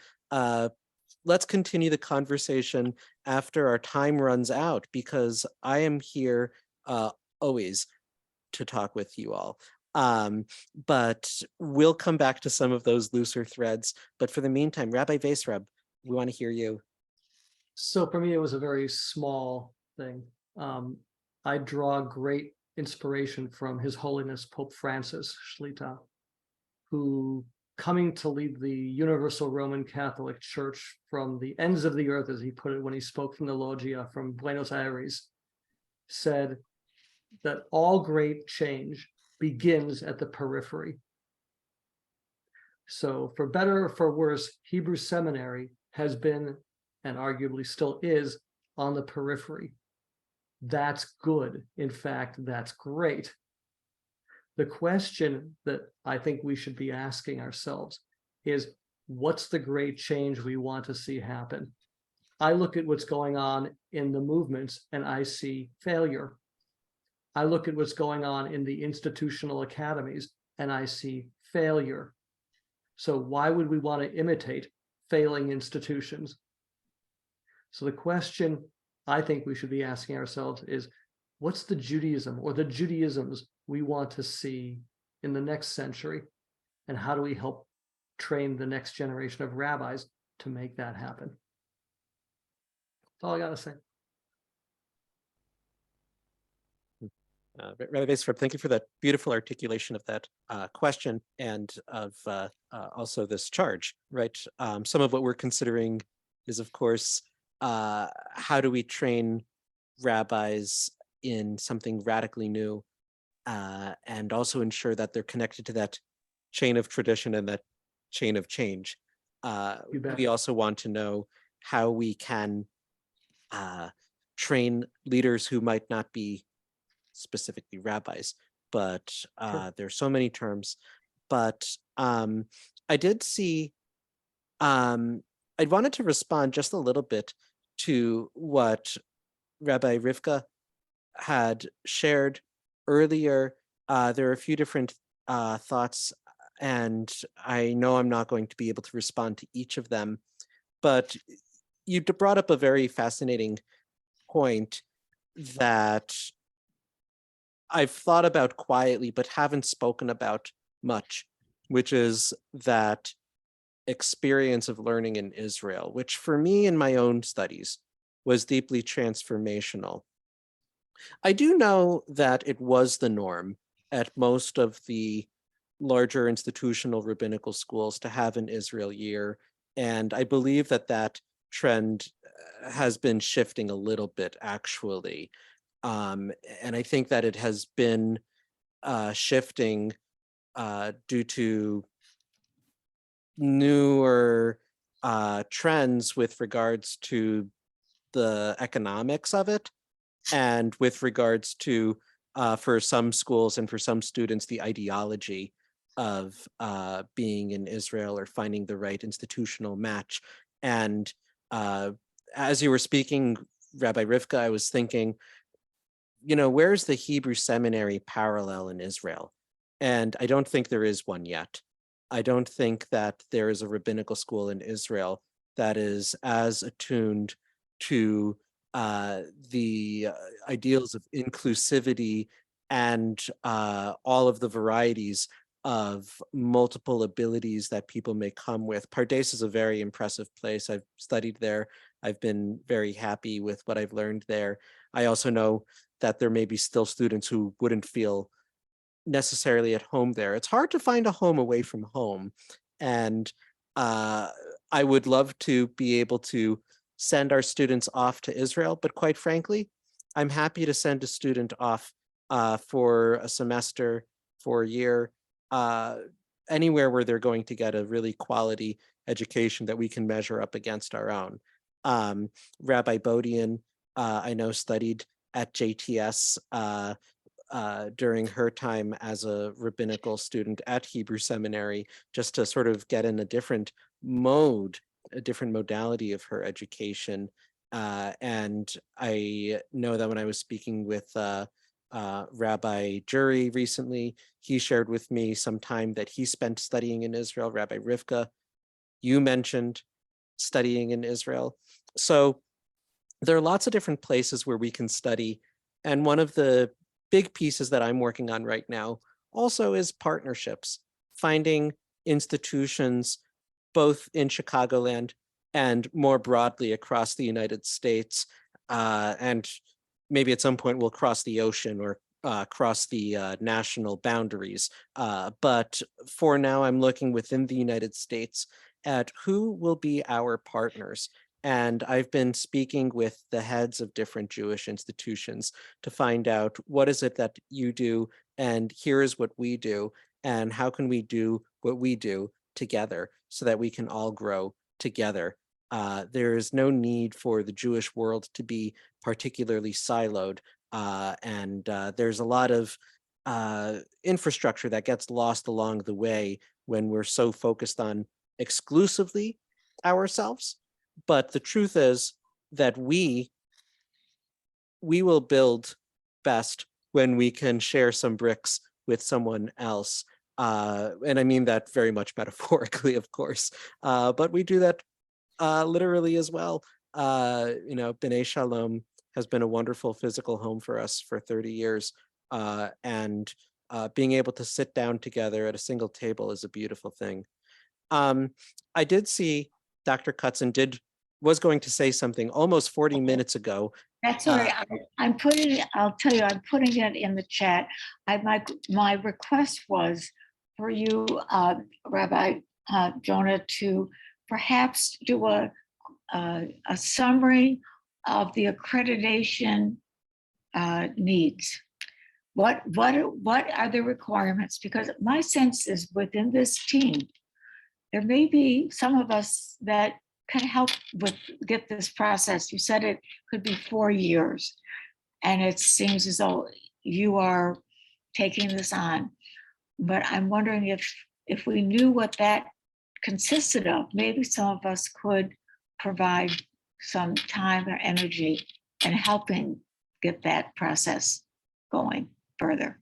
let's continue the conversation after our time runs out, because I am here always to talk with you all. But we'll come back to some of those looser threads. But for the meantime, Rabbi Vaser, we want to hear you. So for me, it was a very small thing. I draw great inspiration from His Holiness Pope Francis Shlita, who, coming to lead the Universal Roman Catholic Church from the ends of the earth, as he put it when he spoke from the Loggia from Buenos Aires, said that all great change begins at the periphery. So for better or for worse, Hebrew Seminary has been, and arguably still is, on the periphery. That's good. In fact, that's great. The question that I think we should be asking ourselves is, what's the great change we want to see happen? I look at what's going on in the movements and I see failure. I look at what's going on in the institutional academies and I see failure. So why would we want to imitate failing institutions? So the question I think we should be asking ourselves is, what's the Judaism or the Judaisms we want to see in the next century? And how do we help train the next generation of rabbis to make that happen? That's all I got to say. Rabbi Vaser, thank you for that beautiful articulation of that question, and of also this charge, right? Some of what we're considering is, of course, how do we train rabbis in something radically new, and also ensure that they're connected to that chain of tradition and that chain of change. We also want to know how we can train leaders who might not be specifically rabbis, but there's so many terms. But I did see, I wanted to respond just a little bit to what Rabbi Rivka had shared earlier. There are a few different thoughts, and I know I'm not going to be able to respond to each of them, but you brought up a very fascinating point that I've thought about quietly, but haven't spoken about much, which is that experience of learning in Israel, which for me in my own studies was deeply transformational. I do know that it was the norm at most of the larger institutional rabbinical schools to have an Israel year, and I believe that that trend has been shifting a little bit, actually. And I think that it has been shifting due to newer trends with regards to the economics of it, and with regards to for some schools and for some students, the ideology of being in Israel or finding the right institutional match. And as you were speaking, Rabbi Rivka, I was thinking, where's the Hebrew seminary parallel in Israel? And I don't think there is one yet. I don't think that there is a rabbinical school in Israel that is as attuned to the ideals of inclusivity and all of the varieties of multiple abilities that people may come with. Pardes is a very impressive place. I've studied there. I've been very happy with what I've learned there. I also know that there may be still students who wouldn't feel necessarily at home there. It's hard to find a home away from home. And I would love to be able to send our students off to Israel, but quite frankly, I'm happy to send a student off for a semester, for a year, anywhere where they're going to get a really quality education that we can measure up against our own. Rabbi Bodian, I know, studied at JTS during her time as a rabbinical student at Hebrew Seminary, just to sort of get in a different mode, a different modality of her education. And I know that when I was speaking with Rabbi Jury recently, he shared with me some time that he spent studying in Israel. Rabbi Rivka, you mentioned studying in Israel. So there are lots of different places where we can study. And one of the big pieces that I'm working on right now also is partnerships, finding institutions both in Chicagoland and more broadly across the United States. And maybe at some point we'll cross the ocean or cross the national boundaries. But for now, I'm looking within the United States at who will be our partners. And I've been speaking with the heads of different Jewish institutions to find out what is it that you do, and here is what we do, and how can we do what we do together so that we can all grow together. There is no need for the Jewish world to be particularly siloed, and there's a lot of infrastructure that gets lost along the way when we're so focused on exclusively ourselves. But the truth is that we will build best when we can share some bricks with someone else. And I mean that very much metaphorically, of course, but we do that literally as well. B'nai Shalom has been a wonderful physical home for us for 30 years. And being able to sit down together at a single table is a beautiful thing. I did see Dr. Cutzen was going to say something almost 40 minutes ago. That's all right. I'm putting it, I'll tell you, I'm putting it in the chat. My request was for you, Rabbi Jonah, to perhaps do a summary of the accreditation needs. What are the requirements? Because my sense is within this team, there may be some of us that can help get this process. You said it could be 4 years, and it seems as though you are taking this on. But I'm wondering if we knew what that consisted of, maybe some of us could provide some time or energy in helping get that process going further.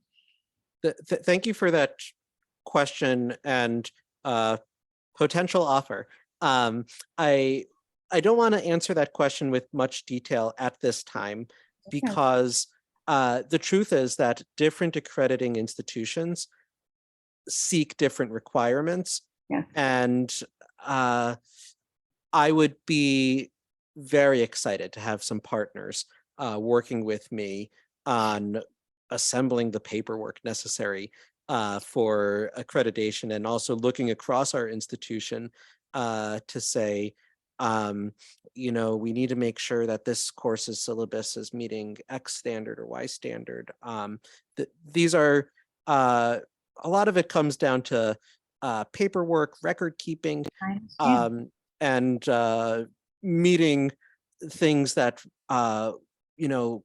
Thank you for that question and potential offer. I don't want to answer that question with much detail at this time, because the truth is that different accrediting institutions seek different requirements. Yeah. And I would be very excited to have some partners working with me on assembling the paperwork necessary for accreditation, and also looking across our institution to say, we need to make sure that this course's syllabus is meeting X standard or Y standard. These are, a lot of it comes down to paperwork, record keeping, and meeting things that,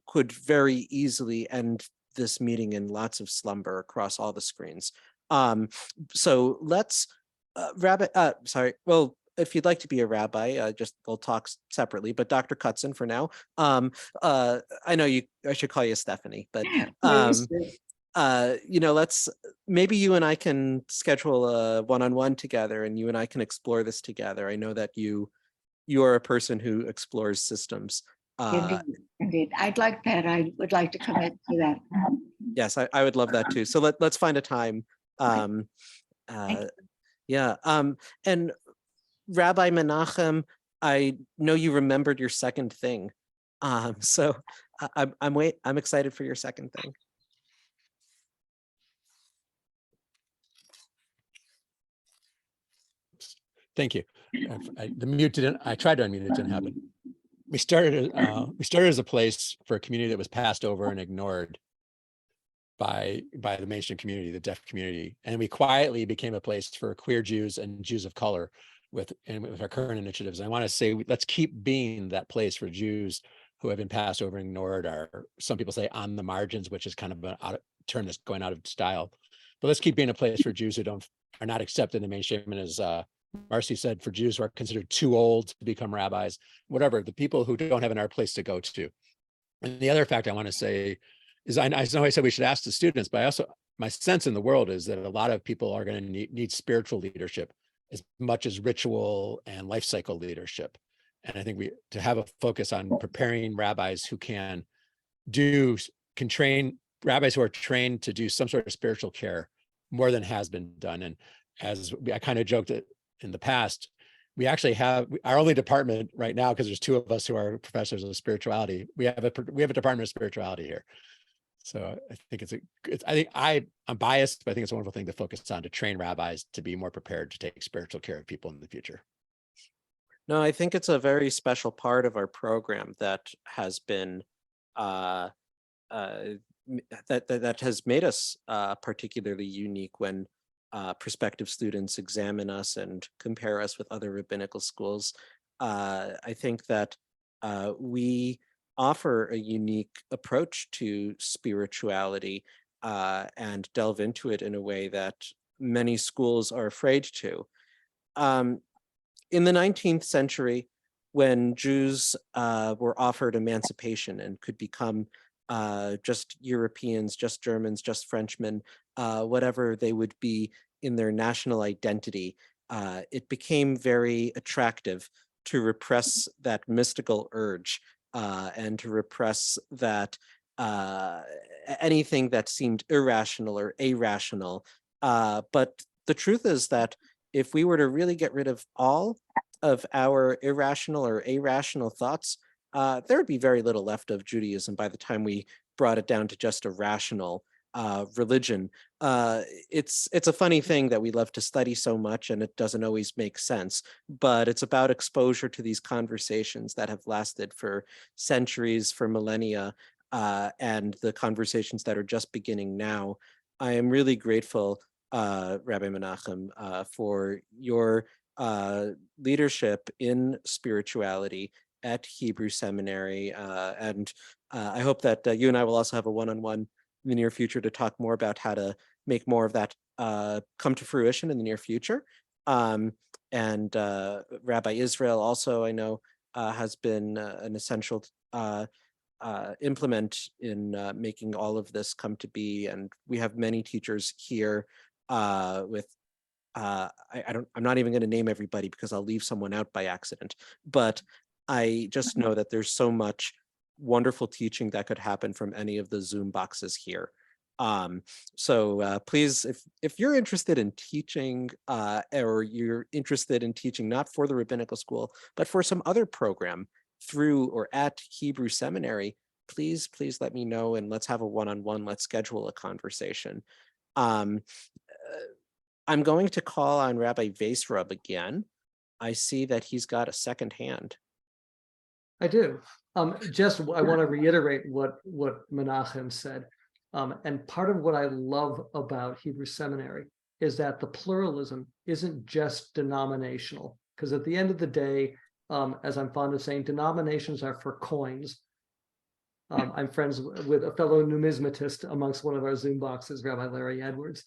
could very easily and this meeting in lots of slumber across all the screens. So let's, well, if you'd like to be a rabbi, just we'll talk separately, but Dr. Cutzen for now. I know I should call you Stephanie, but Please. let's, maybe you and I can schedule a one-on-one together and you and I can explore this together. I know that you are a person who explores systems. Indeed, indeed. I'd like that. I would like to commit to that. Yes, I would love that too. So let's find a time. Yeah. And Rabbi Menachem, I know you remembered your second thing. So I'm excited for your second thing. Thank you. The mute didn't, I tried to unmute, it didn't happen. We started as a place for a community that was passed over and ignored by the mainstream community, the deaf community. And we quietly became a place for queer Jews and Jews of color with our current initiatives. And I want to say, let's keep being that place for Jews who have been passed over and ignored, or some people say on the margins, which is kind of a term that's going out of style. But let's keep being a place for Jews who are not accepted in the mainstream. And as Marcy said, for Jews who are considered too old to become rabbis, whatever, the people who don't have another place to go to. And the other fact I want to say is, I know I said we should ask the students, but my sense in the world is that a lot of people are going to need spiritual leadership as much as ritual and life cycle leadership. And I think to have a focus on preparing rabbis who can train rabbis who are trained to do some sort of spiritual care more than has been done. And as I kind of joked that in the past, we actually have our only department right now, because there's two of us who are professors of spirituality. We have a department of spirituality here. So I think I'm biased, but I think it's a wonderful thing to focus on, to train rabbis to be more prepared to take spiritual care of people in the future. No, I think it's a very special part of our program that has been that has made us particularly unique when prospective students examine us and compare us with other rabbinical schools. I think that we offer a unique approach to spirituality and delve into it in a way that many schools are afraid to. In the 19th century, when Jews were offered emancipation and could become just Europeans, just Germans, just Frenchmen, whatever they would be in their national identity, it became very attractive to repress that mystical urge and to repress that anything that seemed irrational or irrational. But the truth is that if we were to really get rid of all of our irrational or irrational thoughts, there would be very little left of Judaism by the time we brought it down to just a rational religion. It's a funny thing that we love to study so much and it doesn't always make sense, but it's about exposure to these conversations that have lasted for centuries, for millennia, and the conversations that are just beginning now. I am really grateful, Rabbi Menachem, for your leadership in spirituality at Hebrew Seminary. And I hope that you and I will also have a one-on-one in the near future to talk more about how to make more of that come to fruition in the near future. And Rabbi Israel also, I know, has been an essential implement in making all of this come to be. And we have many teachers here with I'm not even going to name everybody because I'll leave someone out by accident, but I just know that there's so much wonderful teaching that could happen from any of the Zoom boxes here. So please, if you're interested in teaching or you're interested in teaching not for the Rabbinical School, but for some other program through or at Hebrew Seminary, please let me know and let's have a one-on-one, let's schedule a conversation. I'm going to call on Rabbi Vaisrub again. I see that he's got a second hand. I do. I want to reiterate what Menachem said. And part of what I love about Hebrew Seminary is that the pluralism isn't just denominational, because at the end of the day, as I'm fond of saying, denominations are for coins. I'm friends with a fellow numismatist amongst one of our Zoom boxes, Rabbi Larry Edwards.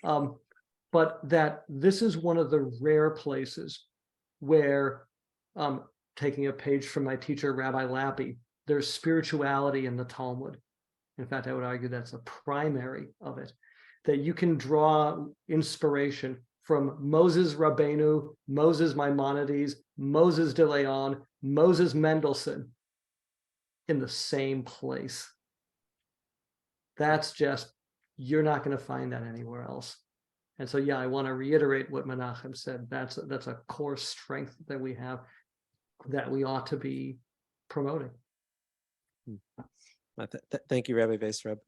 But that this is one of the rare places where, taking a page from my teacher, Rabbi Lappy, there's spirituality in the Talmud. In fact, I would argue that's a primary of it, that you can draw inspiration from Moses Rabbeinu, Moses Maimonides, Moses de Leon, Moses Mendelssohn in the same place. That's just, you're not going to find that anywhere else. And so, yeah, I want to reiterate what Menachem said. That's a core strength that we have that we ought to be promoting. Thank you, Rabbi Weisrab.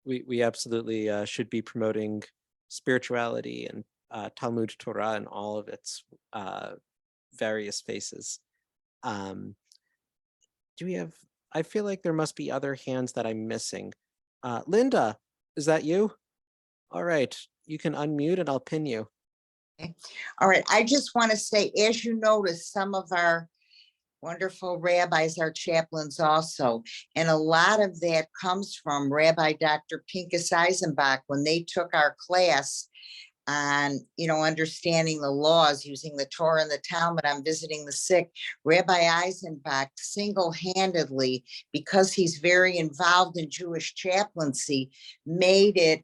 We absolutely should be promoting spirituality and Talmud Torah in all of its various faces. Do we have, I feel like there must be other hands that I'm missing. Linda, is that you? All right, you can unmute and I'll pin you. All right, I just want to say, as you notice, some of our wonderful rabbis are chaplains also. And a lot of that comes from Rabbi Dr. Pinchas Eisenbach when they took our class on, understanding the laws using the Torah and the Talmud on visiting the sick. Rabbi Eisenbach single-handedly, because he's very involved in Jewish chaplaincy, made it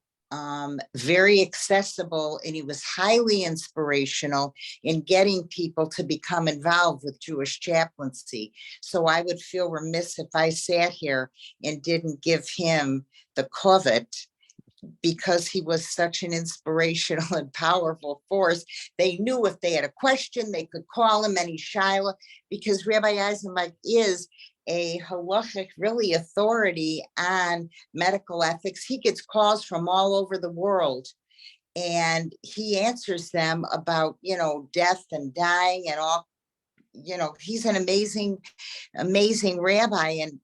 very accessible, and he was highly inspirational in getting people to become involved with Jewish chaplaincy. So I would feel remiss if I sat here and didn't give him the kavod, because he was such an inspirational and powerful force. They knew if they had a question, they could call him any shiloh, because Rabbi Eisenbach is a halachic really authority on medical ethics. He gets calls from all over the world, and he answers them about, death and dying and all. He's an amazing rabbi. And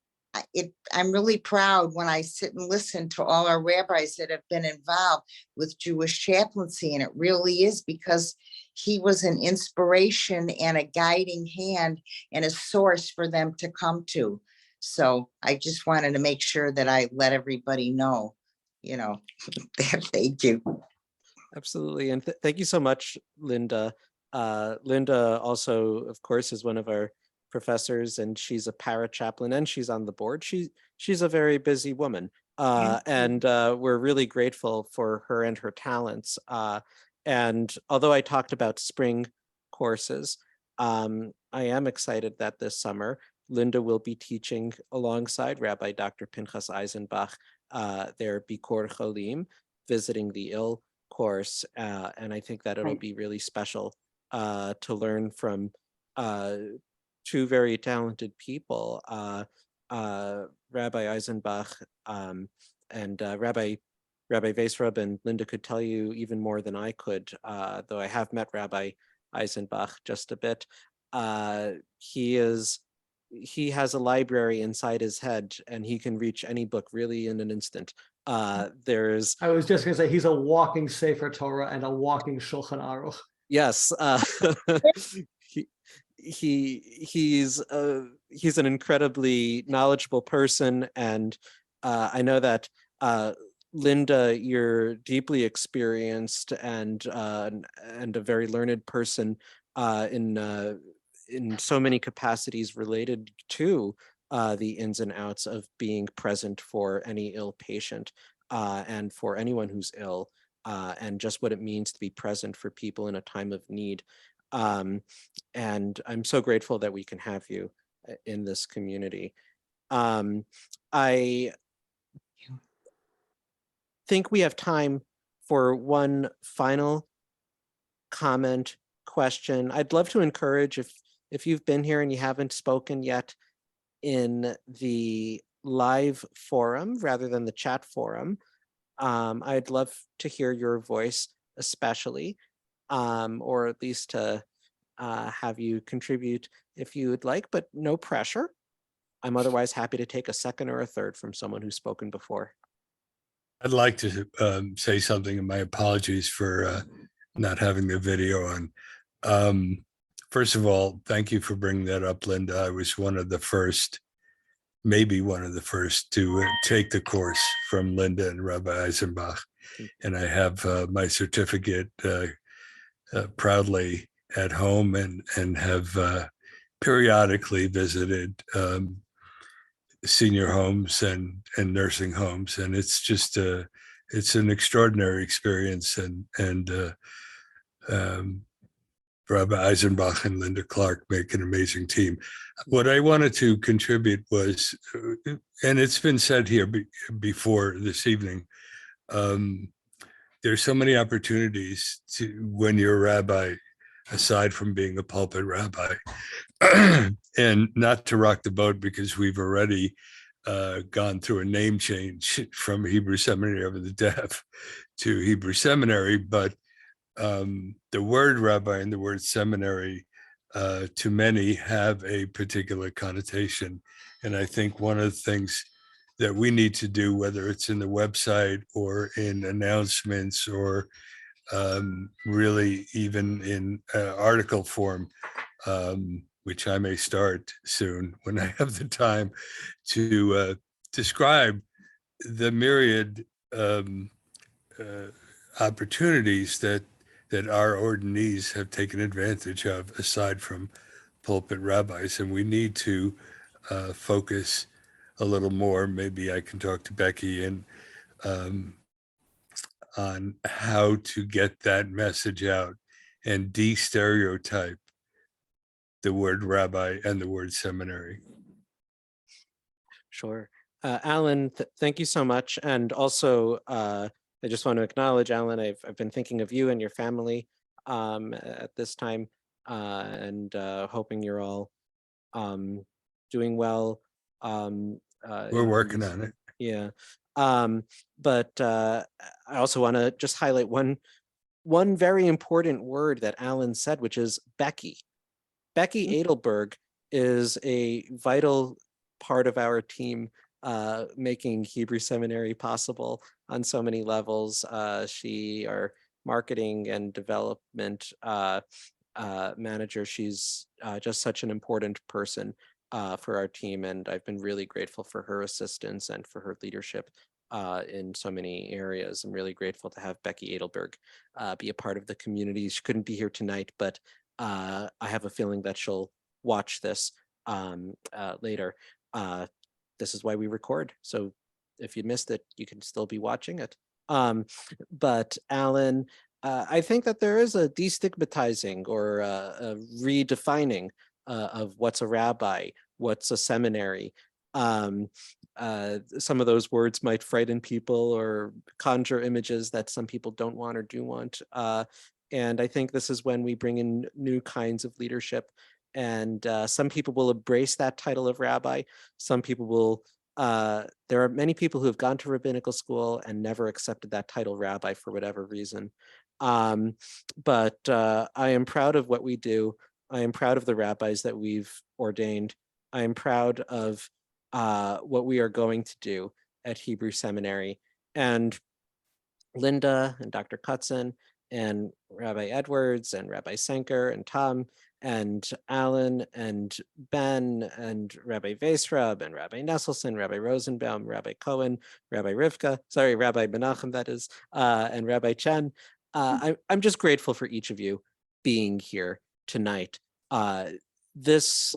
I'm really proud when I sit and listen to all our rabbis that have been involved with Jewish chaplaincy. And it really is because he was an inspiration and a guiding hand and a source for them to come to. So I just wanted to make sure that I let everybody know, thank you. Absolutely. And thank you so much, Linda. Linda also, of course, is one of our professors, and she's a para chaplain, and she's on the board. She's a very busy woman, and we're really grateful for her and her talents. And although I talked about spring courses, I am excited that this summer Linda will be teaching alongside Rabbi Dr. Pinchas Eisenbach their Bikur Cholim, visiting the ill course, and I think that it'll be really special to learn from two very talented people, Rabbi Eisenbach and Rabbi Weisrab, and Linda could tell you even more than I could, though I have met Rabbi Eisenbach just a bit. He has a library inside his head, and he can reach any book really in an instant. I was just going to say, he's a walking Sefer Torah and a walking Shulchan Aruch. Yes. He's an incredibly knowledgeable person, and I know that Linda, you're deeply experienced and a very learned person in so many capacities related to the ins and outs of being present for any ill patient and for anyone who's ill, and just what it means to be present for people in a time of need. And I'm so grateful that we can have you in this community. I think we have time for one final comment, question. I'd love to encourage, if you've been here and you haven't spoken yet in the live forum rather than the chat forum, I'd love to hear your voice especially, or at least to have you contribute if you would like, but no pressure. I'm otherwise happy to take a second or a third from someone who's spoken before. I'd like to say something, and my apologies for not having the video on. First of all, thank you for bringing that up, Linda. I was one of the first maybe one of the first to take the course from Linda and Rabbi Eisenbach. And I have my certificate proudly at home, and have periodically visited senior homes and nursing homes. And it's just it's an extraordinary experience. And Rabbi Eisenbach and Linda Clark make an amazing team. What I wanted to contribute was, and it's been said here before this evening, there's so many opportunities to, when you're a rabbi, aside from being a pulpit rabbi, and not to rock the boat, because we've already gone through a name change from Hebrew Seminary over the Deaf to Hebrew Seminary, but the word rabbi and the word seminary to many have a particular connotation. And I think one of the things that we need to do, whether it's in the website or in announcements or really even in article form, which I may start soon when I have the time, to describe the myriad opportunities that our ordinees have taken advantage of, aside from pulpit rabbis. And we need to focus a little more. Maybe I can talk to Becky and on how to get that message out and de-stereotype the word rabbi and the word seminary. Sure. Alan, thank you so much. And also, I just want to acknowledge, Alan, I've been thinking of you and your family at this time, and hoping you're all doing well. We're working on it. Yeah. But I also want to just highlight one very important word that Alan said, which is Becky. Becky Edelberg is a vital part of our team, making Hebrew Seminary possible on so many levels. She, our marketing and development manager, she's just such an important person for our team, and I've been really grateful for her assistance and for her leadership in so many areas. I'm really grateful to have Becky Edelberg be a part of the community. She couldn't be here tonight, but I have a feeling that she'll watch this later. This is why we record. So if you missed it, you can still be watching it. But Alan, I think that there is a destigmatizing or a redefining of what's a rabbi, what's a seminary. Some of those words might frighten people or conjure images that some people don't want or do want. And I think this is when we bring in new kinds of leadership. And some people will embrace that title of rabbi. Some people will, there are many people who have gone to rabbinical school and never accepted that title rabbi for whatever reason. But I am proud of what we do. I am proud of the rabbis that we've ordained. I am proud of what we are going to do at Hebrew Seminary. And Linda and Dr. Cutzen and Rabbi Edwards and Rabbi Senker and Tom and Alan and Ben and Rabbi Vaisrab and Rabbi Nesselson, Rabbi Rosenbaum, Rabbi Cohen, Rabbi Rivka, sorry, Rabbi Menachem, that is, and Rabbi Chen. I'm just grateful for each of you being here tonight. This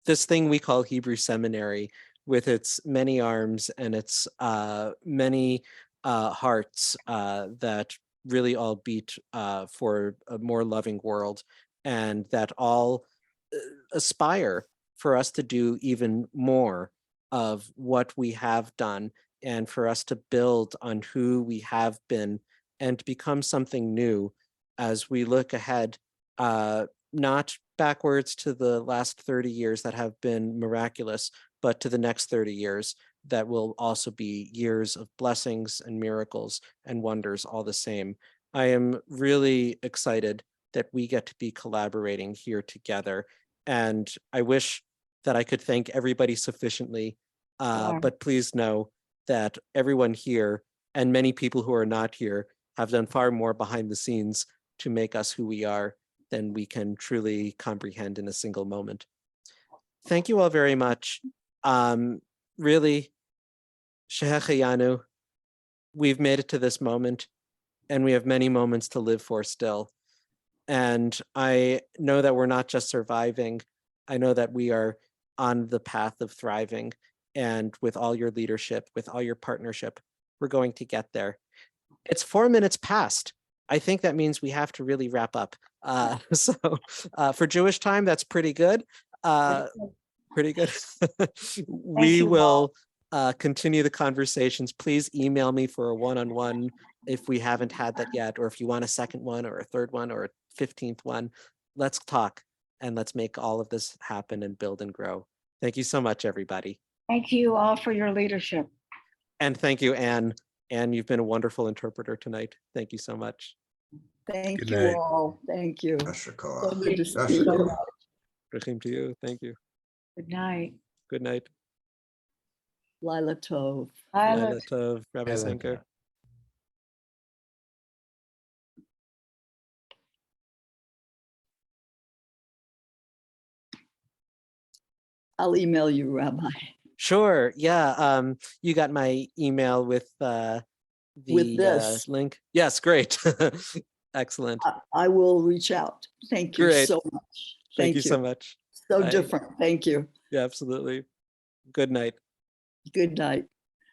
thing we call Hebrew Seminary, with its many arms and its many hearts that really all beat for a more loving world, and that all aspire for us to do even more of what we have done, and for us to build on who we have been and to become something new as we look ahead, not backwards to the last 30 years that have been miraculous, but to the next 30 years that will also be years of blessings and miracles and wonders all the same. I am really excited that we get to be collaborating here together. And I wish that I could thank everybody sufficiently, but please know that everyone here and many people who are not here have done far more behind the scenes to make us who we are than we can truly comprehend in a single moment. Thank you all very much. Really, Shehecheyanu, we've made it to this moment, and we have many moments to live for still. And I know that we're not just surviving. I know that we are on the path of thriving. And with all your leadership, with all your partnership, we're going to get there. It's 4 minutes past. I think that means we have to really wrap up. So for Jewish time, that's pretty good. Pretty good. We you will continue the conversations. Please email me for a one-on-one if we haven't had that yet, or if you want a second one or a third one or a 15th one. Let's talk and let's make all of this happen and build and grow. Thank you so much, everybody. Thank you all for your leadership. And thank you, Anne. Anne, you've been a wonderful interpreter tonight. Thank you so much. Thank Good you night. all. Thank you. Yasher So koach. good to see Yasher you. koach. Rahim to you. Thank you. Good night. Good night. Lila Tov. Laila Tov, Rabbi Senker. I'll email you, Rabbi. Sure. Yeah. You got my email with the this. link. Yes. Great. Excellent. I will reach out. Thank you Great. so much. Thank you so much. So Bye. different. Thank you. Yeah, absolutely. Good night. Good night.